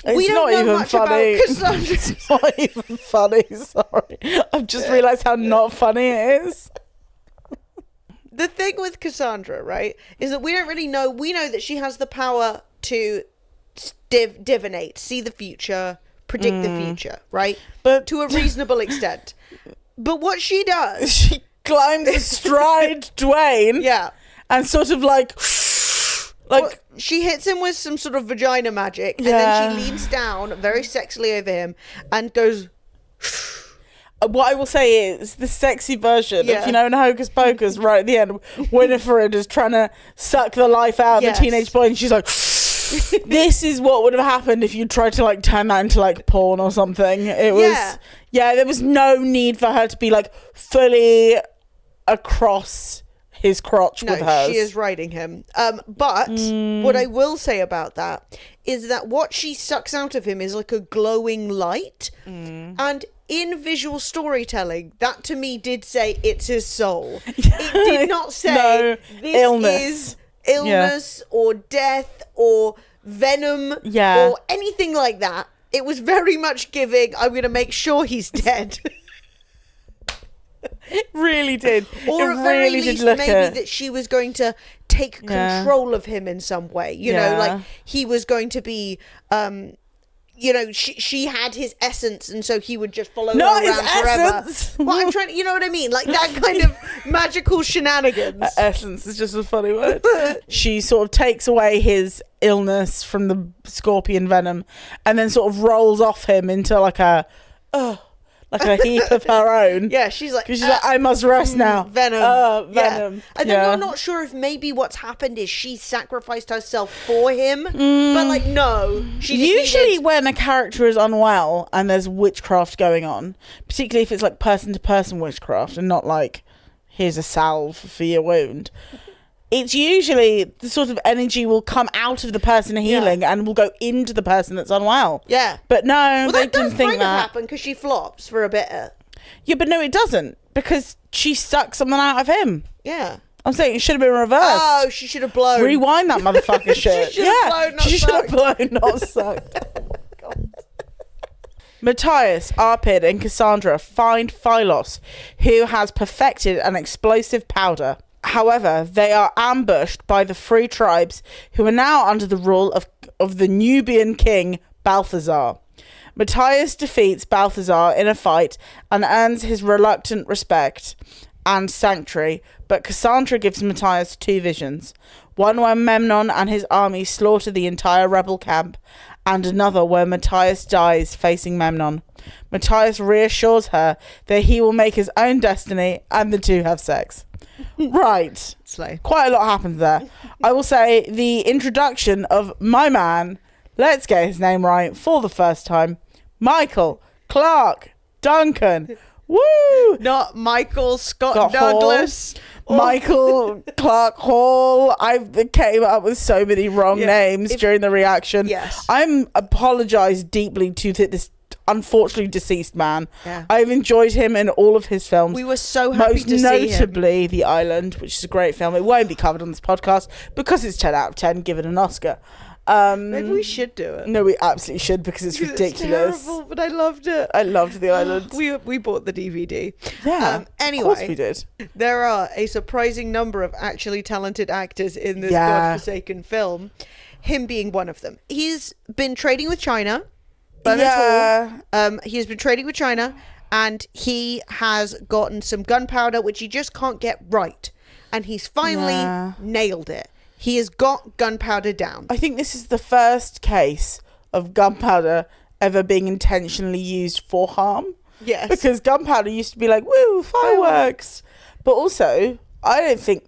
It's don't not know even much funny. about Cassandra. It's not even funny, sorry. I've just realised how not funny it is. The thing with Cassandra, right, is that we don't really know. We know that she has the power to divinate, see the future, predict the future, right? But To a reasonable extent. But what she does... she climbs astride Dwayne Yeah. and sort of like... Well, she hits him with some sort of vagina magic, and then she leans down very sexily over him and goes... What I will say is the sexy version Yeah. of, in Hocus Pocus, right at the end, Winifred is trying to suck the life out of Yes. the teenage boy, and she's like, this is what would have happened if you tried to, like, turn that into, like, porn or something. It was, there was no need for her to be, like, fully across his crotch with hers. No, she is riding him. But what I will say about that is that what she sucks out of him is like a glowing light. And in visual storytelling, that to me did say it's his soul. It did not say No, this illness. is illness or death or venom or anything like that. It was very much giving, I'm going to make sure he's dead. It really did. Or it at very really least, did look maybe at... that she was going to take control of him in some way. You know, like he was going to be, she had his essence, and so he would just follow her Not his around forever. essence. Well, I'm trying. You know what I mean? Like that kind of magical shenanigans. Essence is just a funny word. She sort of takes away his illness from the scorpion venom, and then sort of rolls off him into like a heap of her own. Yeah, she's like, Because she's like, I must rest now. Venom. Venom. Yeah. And then you're not sure if maybe what's happened is she sacrificed herself for him. But like, no. She just Usually needed... when a character is unwell and there's witchcraft going on, particularly if it's like person-to-person witchcraft and not like, here's a salve for your wound, it's usually the sort of energy will come out of the person healing and will go into the person that's unwell. Yeah. But no, Well, they that does didn't think kind of that. happen because she flops for a bit. Yeah, but no, it doesn't. Because she sucks something out of him. Yeah. I'm saying it should have been reversed. Oh, she should have blown. Rewind that motherfucker shit. should have blown, not she should have sucked. blown, not sucked. Matthias, Arpid, and Cassandra find Phylos, who has perfected an explosive powder. However, they are ambushed by the free tribes, who are now under the rule of the Nubian king, Balthazar. Matthias defeats Balthazar in a fight and earns his reluctant respect and sanctuary, but Cassandra gives Matthias two visions. One where Memnon and his army slaughter the entire rebel camp, and another where Matthias dies facing Memnon. Matthias reassures her that he will make his own destiny, and the two have sex. Right. Slay. Quite a lot happens there. I will say the introduction of my man, let's get his name right for the first time, Michael Clark Duncan. Woo! Not Michael Scott Got Douglas. Michael Clark Hall. I came up with so many wrong names during the reaction. Yes. I'm apologise deeply to this unfortunately deceased man. Yeah. I've enjoyed him in all of his films. We were so happy Most to see him. notably The Island, which is a great film. It won't be covered on this podcast because it's 10 out of 10 given an Oscar. Maybe we should do it. No, we absolutely should because it's ridiculous. It's terrible, but I loved it. I loved The Island. We bought the DVD. Yeah. Anyway, Of course we did. there are a surprising number of actually talented actors in this Yeah. godforsaken film. Him being one of them. He's been trading with China. Yeah. He has been trading with China, and he has gotten some gunpowder, which he just can't get right. And he's finally nailed it. He has got gunpowder down. I think this is the first case of gunpowder ever being intentionally used for harm. Yes. Because gunpowder used to be like, woo, fireworks. But also, I don't think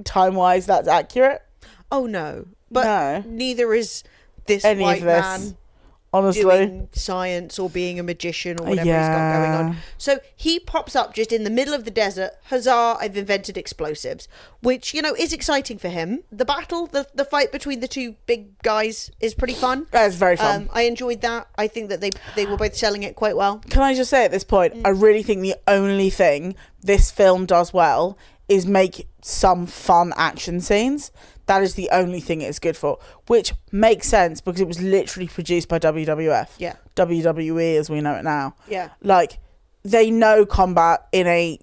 time-wise that's accurate. Oh, no. But No. neither is this Any white of this. man. honestly. doing science or being a magician or whatever he's got going on. So he pops up just in the middle of the desert. Huzzah, I've invented explosives, which, you know, is exciting for him. The battle, the fight between the two big guys is pretty fun. That's very fun. I enjoyed that. I think that they were both selling it quite well. Can I just say at this point, I really think the only thing this film does well is make some fun action scenes. That is the only thing it's good for, which makes sense because it was literally produced by WWF. Yeah. WWE as we know it now. Yeah. Like, they know combat in a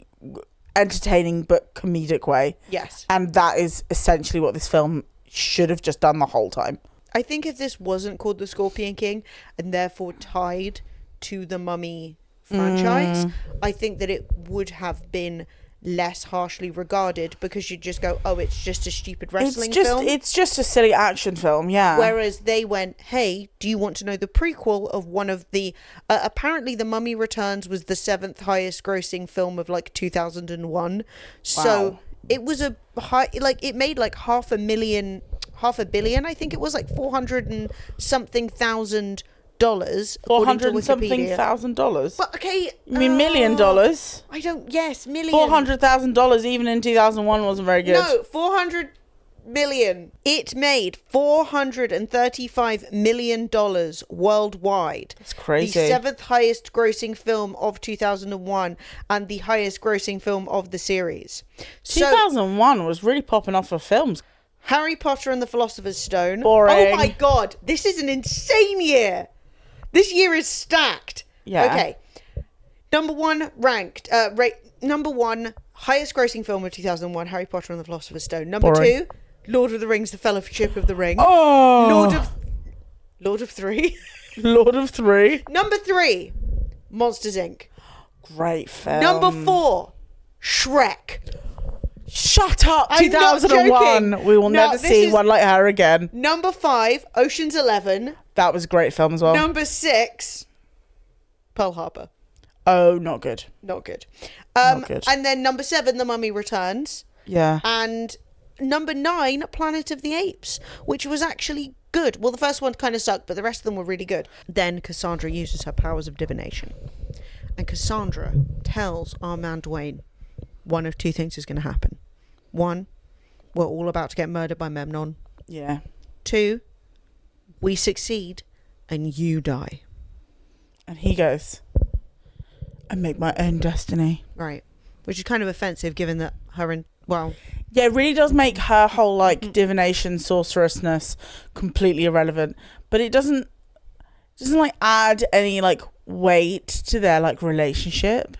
entertaining but comedic way. Yes. And that is essentially what this film should have just done the whole time. I think if this wasn't called The Scorpion King and therefore tied to the Mummy franchise, I think that it would have been less harshly regarded because you'd just go, oh, it's just a stupid wrestling film. It's just a silly action film, yeah. Whereas they went, hey, do you want to know the prequel of one of the... apparently The Mummy Returns was the 7th highest grossing film of like 2001. So Wow. it was a high... Like, it made like $500 million, I think it was like 400 and something thousand dollars. $400,000. But okay, You mean $1 million? I don't. Yes, million. $400,000 even in 2001 wasn't very good. No, 400 million. It made $435 million worldwide. It's crazy. The 7th highest grossing film of 2001 and the highest grossing film of the series. So 2001 was really popping off for films. Harry Potter and the Philosopher's Stone. Boring. Oh my god, this is an insane year. This year is stacked. Yeah. Okay. Number one ranked, number one highest grossing film of 2001, Harry Potter and the Philosopher's Stone. Number Boring. 2, Lord of the Rings, The Fellowship of the Ring. Oh! Lord of 3. Lord of 3. Number 3, Monsters Inc. Great film. Number 4, Shrek. Shut up, I'm not 2001. joking. We will No, never this see is- one like her again. Number 5, Ocean's 11. That was a great film as well. Number 6, Pearl Harbor. Oh, not good. Not good. Not good. And then number 7, The Mummy Returns. Yeah. And number 9, Planet of the Apes, which was actually good. Well, the first one kind of sucked, but the rest of them were really good. Then Cassandra uses her powers of divination. And Cassandra tells our man Dwayne one of two things is going to happen. 1, we're all about to get murdered by Memnon. Yeah. 2, we succeed and you die. And he goes, I make my own destiny. Right. Which is kind of offensive given that her and... Well... Yeah, it really does make her whole, like, divination, sorcerousness completely irrelevant. But it doesn't, like, add any, like, weight to their, like, relationship.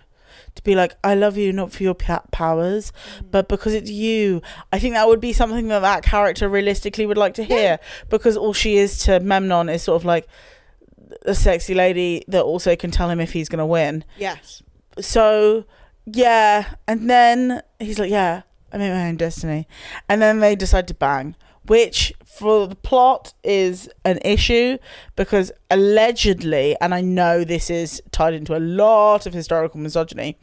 To be like, I love you not for your powers, but because it's you. I think that would be something that character realistically would like to hear. Yeah. Because all she is to Memnon is sort of like a sexy lady that also can tell him if he's going to win. Yes. So, yeah. And then he's like, yeah, I made my own destiny. And then they decide to bang, which for the plot is an issue because allegedly, and I know this is tied into a lot of historical misogyny,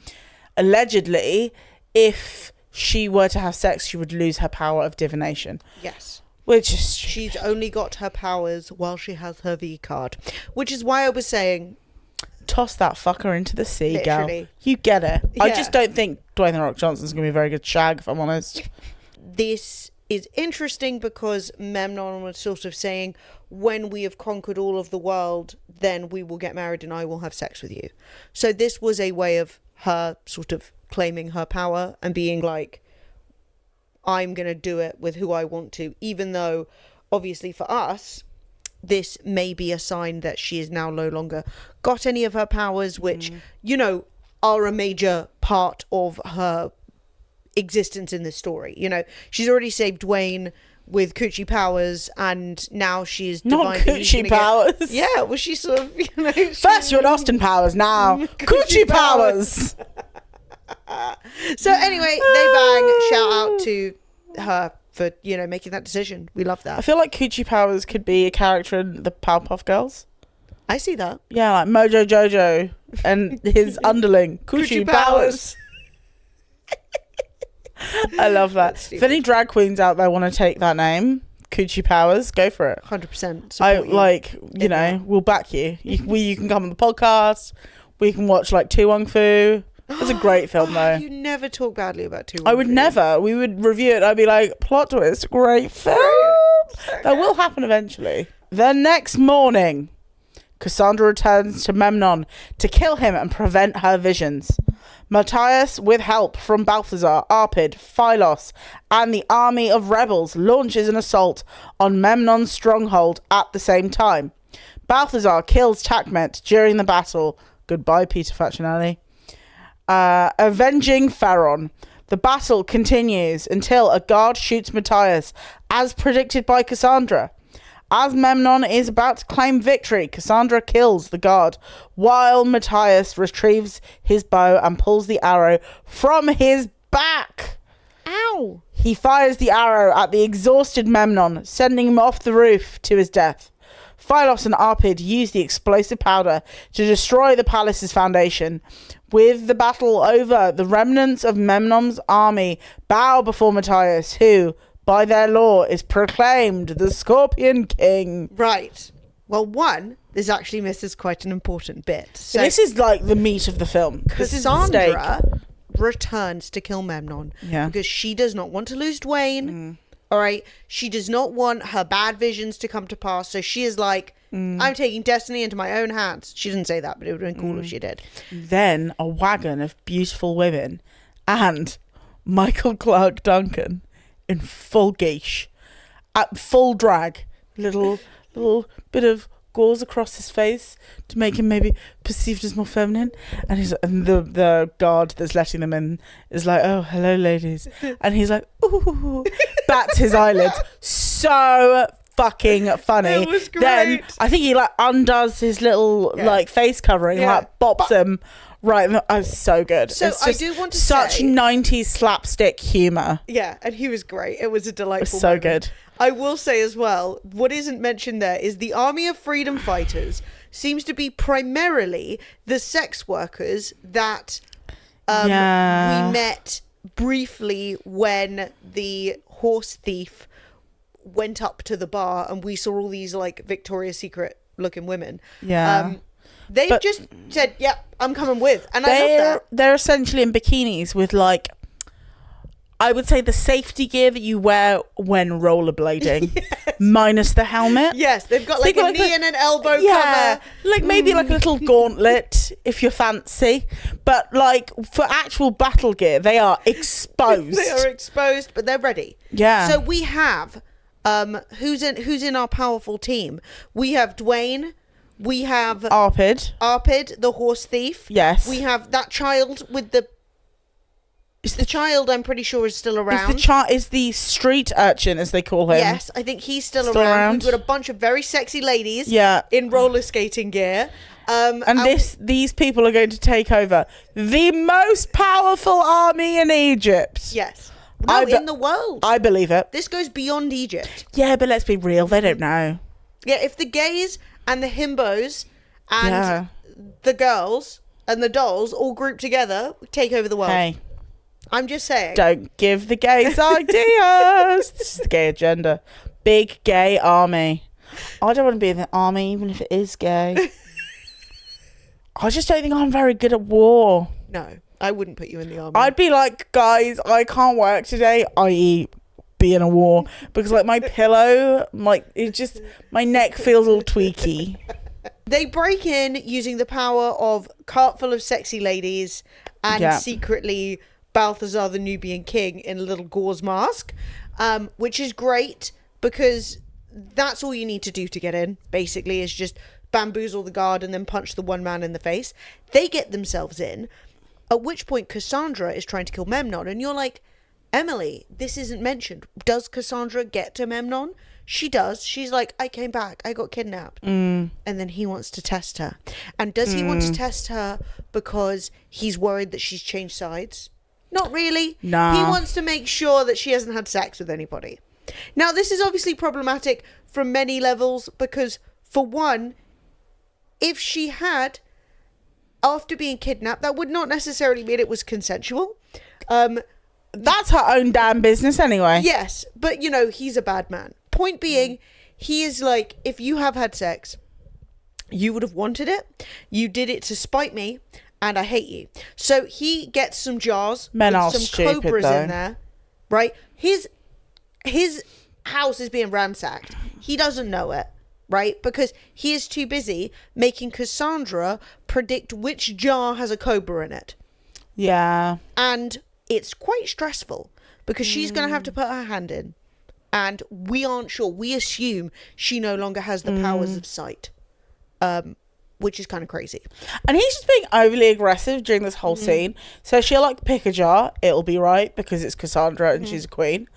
allegedly, if she were to have sex, she would lose her power of divination. Yes. Which is... She's only got her powers while she has her V card. Which is why I was saying... Toss that fucker into the sea, Literally. gal. You get it. Yeah. I just don't think Dwayne The Rock Johnson's going to be a very good shag, if I'm honest. This is interesting because Memnon was sort of saying, when we have conquered all of the world, then we will get married and I will have sex with you. So this was a way of her sort of claiming her power and being like, I'm going to do it with who I want to, even though obviously for us, this may be a sign that she is now no longer got any of her powers, which, you know, are a major part of her existence in this story. You know, she's already saved Dwayne with coochie powers, and now she's Not divined that he's coochie gonna powers. Yeah, well, she's sort of, you know... First you're Austin Powers, now coochie powers. So anyway, they bang. Shout out to her for, you know, making that decision. We love I that. feel like Coochie Powers could be a character in the Powerpuff Girls. I see that. Yeah, like Mojo Jojo and his underling, Coochie Powers. I love that. That's If any drag queens out there want to take that name, coochie powers, go for it. 100%. I support you. like, you know, we'll back you. You can come on the podcast. We can watch like Tu Wong Fu. It's a great film though. You never talk badly about Tu Wong I would Fu. never. We would review it. I'd be like, plot twist, great film. That will happen eventually. The next morning, Cassandra returns to Memnon to kill him and prevent her visions. Matthias, with help from Balthazar, Arpid, Phylos, and the army of rebels, launches an assault on Memnon's stronghold at the same time. Balthazar kills Takmet during the battle. Goodbye, Peter Facinelli. Avenging Pharaon. The battle continues until a guard shoots Matthias, as predicted by Cassandra. As Memnon is about to claim victory, Cassandra kills the guard, while Matthias retrieves his bow and pulls the arrow from his back. Ow! He fires the arrow at the exhausted Memnon, sending him off the roof to his death. Phylos and Arpid use the explosive powder to destroy the palace's foundation. With the battle over, the remnants of Memnon's army bow before Matthias, who, by their law, is proclaimed the Scorpion King. Right. Well, one, this actually misses quite an important bit. So This is like the meat of the film. This is the steak. Cassandra returns to kill Memnon because she does not want to lose Dwayne. All right. She does not want her bad visions to come to pass. So she is like, I'm taking destiny into my own hands. She didn't say that, but it would have been cool if she did. Then a wagon of beautiful women and Michael Clark Duncan in full geisha, at full drag, little bit of gauze across his face to make him maybe perceived as more feminine, and the guard that's letting them in is like, oh, hello ladies, and he's like, ooh, bats his eyelids. So fucking funny. It was great. Then I think he like undoes his little like face covering, like bops him right. Oh, so good. So It's I just do want to such say, 90s slapstick humor. yeah, and he was great. It was a delightful. So moment. good. I will say as well, what isn't mentioned there is the army of freedom fighters seems to be primarily the sex workers that we met briefly when the horse thief went up to the bar and we saw all these like Victoria's Secret looking women. Yeah. They've just said, yep, I'm coming with. And I love that. They're essentially in bikinis with like, I would say the safety gear that you wear when rollerblading, minus the helmet. Yes, they've got like a knee and an elbow cover. Like maybe like a little gauntlet if you're fancy. But like for actual battle gear, they are exposed. They are exposed, but they're ready. Yeah. So we have who's in our powerful team? We have Dwayne. We have Arpid, the horse thief. Yes. We have that child with the. It's the child. I'm pretty sure is still around. Is the street urchin, as they call him. Yes, I think he's still around. We've got a bunch of very sexy ladies. In roller skating gear. And these people are going to take over the most powerful army in Egypt. Yes. No, in the world. I believe it. This goes beyond Egypt. Yeah, but let's be real. They don't know. Yeah, if the gays and the himbos and the girls and the dolls all group together, take over the world. Hey. I'm just saying. Don't give the gays ideas. This is the gay agenda. Big gay army. I don't want to be in the army, even if it is gay. I just don't think I'm very good at war. No, I wouldn't put you in the army. I'd be like, guys, I can't work today, i.e. be in a war. Because like my pillow, my neck feels all tweaky. They break in using the power of cart full of sexy ladies and secretly Balthazar the Nubian king in a little gauze mask, which is great because that's all you need to do to get in, basically, is just bamboozle the guard and then punch the one man in the face. They get themselves in, at which point Cassandra is trying to kill Memnon, and you're like, Emily, this isn't mentioned. Does Cassandra get to Memnon? She does. She's like, I came back. I got kidnapped. And then he wants to test her. And does he want to test her because he's worried that she's changed sides? Not really. No. He wants to make sure that she hasn't had sex with anybody. Now, this is obviously problematic from many levels because, for one, if she had, after being kidnapped, that would not necessarily mean it was consensual. That's her own damn business anyway. Yes, but, he's a bad man. point being, he is like, if you have had sex, you would have wanted it. You did it to spite me, and I hate you. So he gets some jars Men are with some stupid, cobras though. in there, right? His house is being ransacked. He doesn't know it, right? Because he is too busy making Cassandra predict which jar has a cobra in it. Yeah. And it's quite stressful because she's going to have to put her hand in. And we aren't sure. We assume she no longer has the powers of sight, which is kind of crazy. And he's just being overly aggressive during this whole scene. So she'll like pick a jar, it'll be right because it's Cassandra and she's a queen.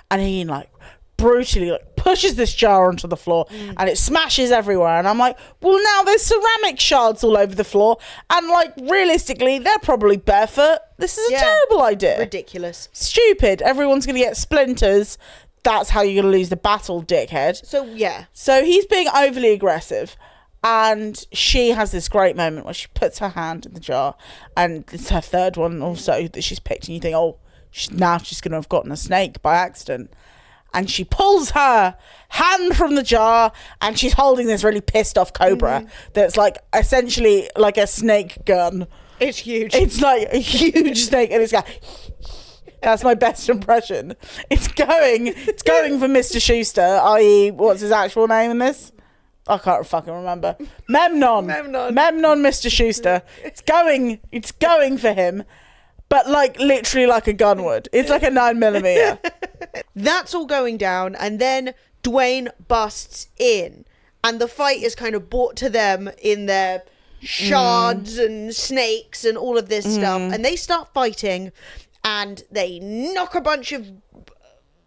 And he like brutally like pushes this jar onto the floor and it smashes everywhere. And I'm like, well, now there's ceramic shards all over the floor. And like realistically, they're probably barefoot. This is a terrible idea. Ridiculous. Stupid. Everyone's going to get splinters. That's how you're going to lose the battle, dickhead. So, yeah. So he's being overly aggressive. And she has this great moment where she puts her hand in the jar. And it's her third one also that she's picked. And you think, oh, now she's going to have gotten a snake by accident. And she pulls her hand from the jar and she's holding this really pissed off cobra that's like essentially like a snake gun. It's huge. It's like a huge snake and it's going... That's my best impression. It's going for Mr. Schuster, i.e. what's his actual name in this? I can't fucking remember. Memnon, Mr. Schuster. It's going for him, but like literally like a gun would. It's like a 9mm. That's all going down, and then Dwayne busts in, and the fight is kind of brought to them in their shards and snakes and all of this stuff, and they start fighting. And they knock a bunch of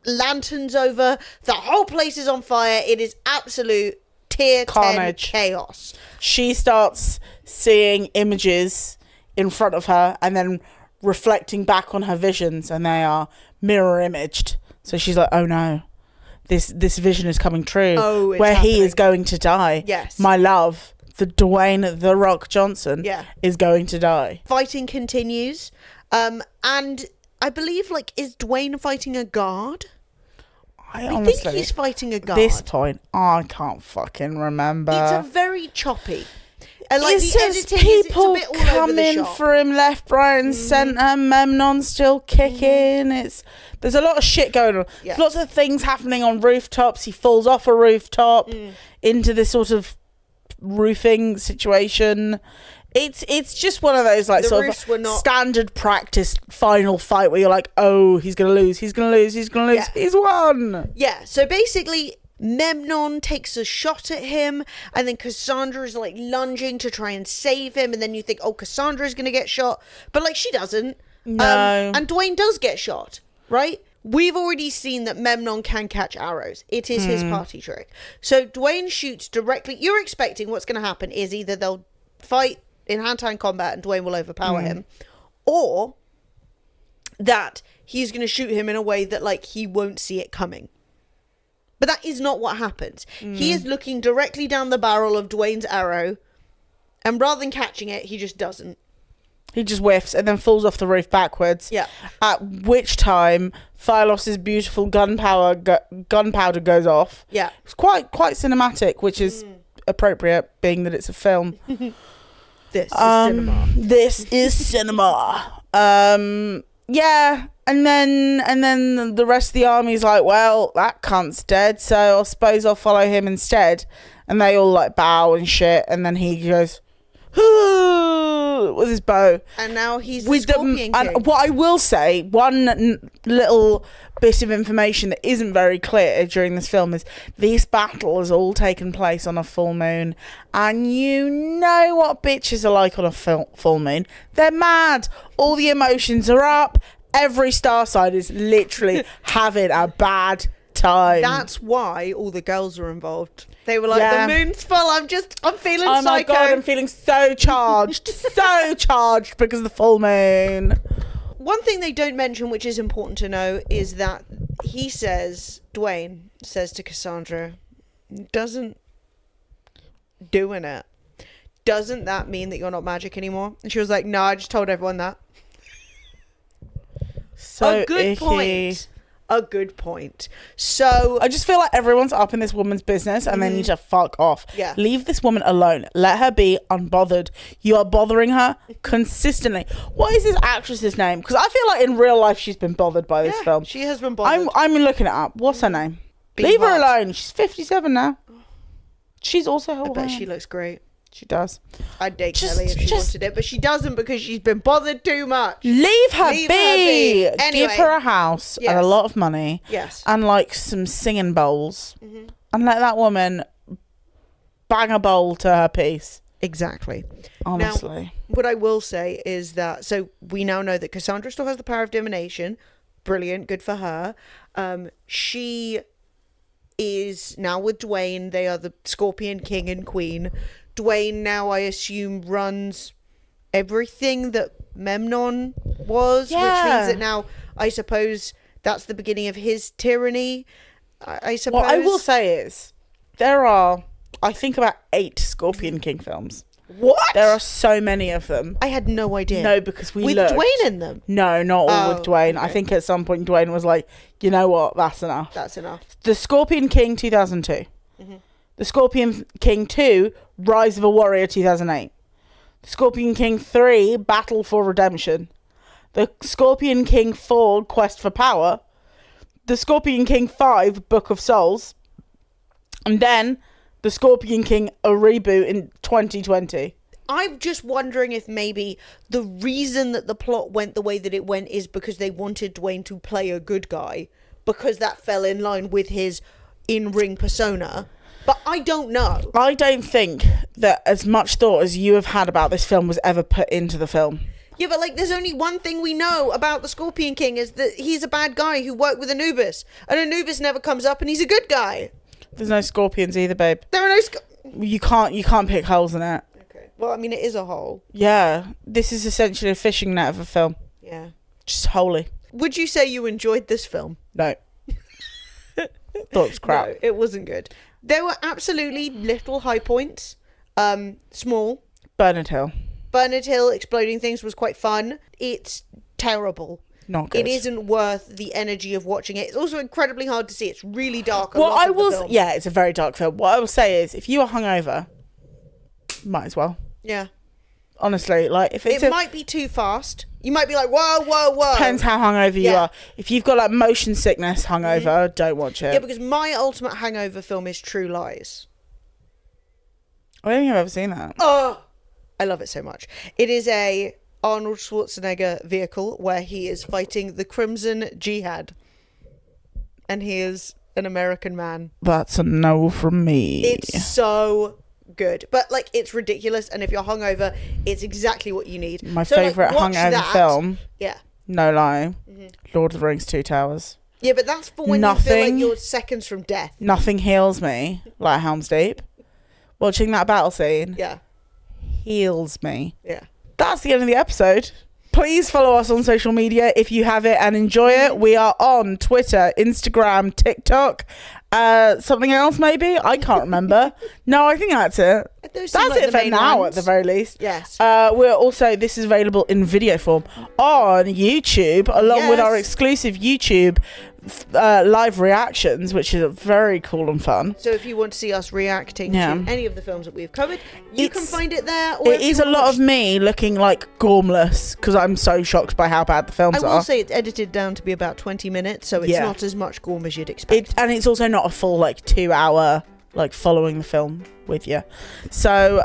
lanterns over. The whole place is on fire. It is absolute tier 10 carnage, chaos. She starts seeing images in front of her and then reflecting back on her visions, and they are mirror imaged. So she's like, oh no, this vision is coming true. Oh, it's where happening. He is going to die. Yes. My love, the Dwayne The Rock Johnson is going to die. Fighting continues. And I believe, like, is Dwayne fighting a guard? I think he's fighting a guard. At this point, I can't fucking remember. It's a very choppy. And like it's the just editing people is, it's a bit all over the coming shop. for him left, right, and centre. Memnon's still kicking. There's a lot of shit going on. Yeah. There's lots of things happening on rooftops. He falls off a rooftop into this sort of roofing situation. It's just one of those like sort of standard practice final fight where you're like, oh, he's gonna lose, he's won. Yeah, so basically Memnon takes a shot at him, and then Cassandra is like lunging to try and save him, and then you think, oh, Cassandra's gonna get shot, but like she doesn't. No. And Dwayne does get shot, right? We've already seen that Memnon can catch arrows. It is his party trick. So Dwayne shoots directly. You're expecting what's going to happen is either they'll fight in hand-to-hand combat and Dwayne will overpower him, or that he's going to shoot him in a way that like he won't see it coming. But that is not what happens. He is looking directly down the barrel of Dwayne's arrow, and rather than catching it, he just doesn't. He just whiffs and then falls off the roof backwards. Yeah. At which time, Phylos' beautiful gunpowder goes off. Yeah. It's quite cinematic, which is appropriate, being that it's a film. This is cinema. This is cinema. Yeah. And then the rest of the army's like, well, that cunt's dead, so I suppose I'll follow him instead. And they all like bow and shit, and then he goes with his bow, and now he's the Scorpion King. And what I will say, one little bit of information that isn't very clear during this film is this battle has all taken place on a full moon, and you know what bitches are like on a full moon. They're mad. All the emotions are up. Every star sign is literally having a bad time. That's why all the girls are involved. They were like, the moon's full. I'm feeling psycho. Oh my god, I'm feeling so charged. So charged because of the full moon. One thing they don't mention, which is important to know, is that Dwayne says to Cassandra, doesn't that mean that you're not magic anymore? And she was like, no, I just told everyone that. So a good icky. point. a good point. So I just feel like everyone's up in this woman's business and they need to fuck off. Yeah. Leave this woman alone. Let her be unbothered. You are bothering her consistently. What is this actress's name? Because I feel like in real life she's been bothered by this film. she has been bothered. I'm looking it up. What's her name? Big Leave her Heart. alone. She's 57 now. She's also I bet she looks great. She does. I'd date Just- Kelly if she just- wanted it, but she doesn't because she's been bothered too much. Leave her Leave be. her be. Give Anyway. her a house and a Yes. lot of money Yes. and like some singing bowls and let that woman bang a bowl to her piece. Exactly. Honestly. What I will say is that, so we now know that Cassandra still has the power of divination. Brilliant. Good for her. She is now with Dwayne. They are the Scorpion King and Queen. Dwayne now, I assume, runs everything that Memnon was, which Yeah. means that now, I suppose, that's the beginning of his tyranny. I suppose. What I will say is there are, I think, about 8 Scorpion King films. What? There are so many of them. I had no idea. No, because we with looked. Dwayne in them. No, not all with Oh, Dwayne. I okay. think at some point Dwayne was like, you know what, that's enough. That's enough. The Scorpion King 2002. Mm-hmm. The Scorpion King 2, Rise of a Warrior 2008. The Scorpion King 3, Battle for Redemption. The Scorpion King 4, Quest for Power. The Scorpion King 5, Book of Souls. And then the Scorpion King, a reboot in 2020. I'm just wondering if maybe the reason that the plot went the way that it went is because they wanted Dwayne to play a good guy, because that fell in line with his in-ring persona. But I don't know. I don't think that as much thought as you have had about this film was ever put into the film. Yeah, but like, there's only one thing we know about the Scorpion King is that he's a bad guy who worked with Anubis, and Anubis never comes up, and he's a good guy. There's no scorpions either, babe. There are no. You can't pick holes in it. Okay. Well, I mean, it is a hole. Yeah, this is essentially a fishing net of a film. Yeah. Just holy. Would you say you enjoyed this film? No. Thought it was crap. No, it wasn't good. There were absolutely little high points. Small. Bernard Hill. Bernard Hill exploding things was quite fun. It's terrible. Not good. It isn't worth the energy of watching it. It's also incredibly hard to see. It's really dark. Well, I was. Yeah, it's a very dark film. What I will say is, if you are hungover, might as well. Yeah. Honestly, like if it's It might be too fast. You might be like, whoa, whoa, whoa. depends how hungover you Yeah. are. If you've got like motion sickness hungover, don't watch it. Yeah, because my ultimate hangover film is True Lies. I don't think I've ever seen that. Oh, I love it so much. It is a Arnold Schwarzenegger vehicle where he is fighting the Crimson Jihad. And he is an American man. That's a no from me. It's so good. But, like, it's ridiculous. And if you're hungover, it's exactly what you need. My So, like, favourite watch hungover that. film, Yeah. no lie, Lord of the Rings 2 Towers. Yeah, but that's for when you feel Nothing. like you're seconds from death. Nothing heals me like Helm's Deep. Watching that battle scene Yeah. heals me. Yeah. That's the end of the episode. Please follow us on social media if you have it and enjoy it. We are on Twitter, Instagram, TikTok. Something else maybe? I can't remember. No, I think that's it. Those seem That's like it the for main now ones. at the very least. Yes. We're also, this is available in video form on YouTube, along with Yes. our exclusive YouTube live reactions, which is very cool and fun. So if you want to see us reacting Yeah. to any of the films that we've covered, you can It's- find it there. Or It if you is a wanna lot watch- of me looking like gormless because I'm so shocked by how bad the films I will are. say it's edited down to be about 20 minutes, so it's Yeah. not as much gorm as you'd expect. And it's also not a full like 2 hour like following the film with you. So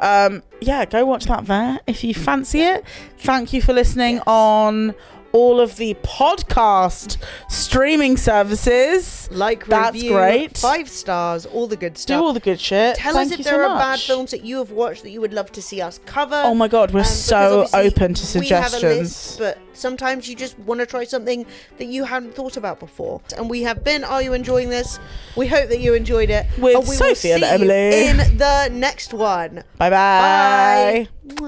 yeah, go watch that there if you fancy it. Thank you for listening Yes. on all of the podcast streaming services. Like, That's review, great. 5 stars, all the good Do stuff. all the good shit. Tell Thank us if you there so are bad much. films that you have watched that you would love to see us cover. Oh my god, we're because so obviously open to We have a suggestions. list, but sometimes you just want to try something that you hadn't thought about before. And we have been Are You Enjoying This? We hope that you enjoyed it. With and we will Sophie and see you Emily. in the next one. Bye bye. Bye.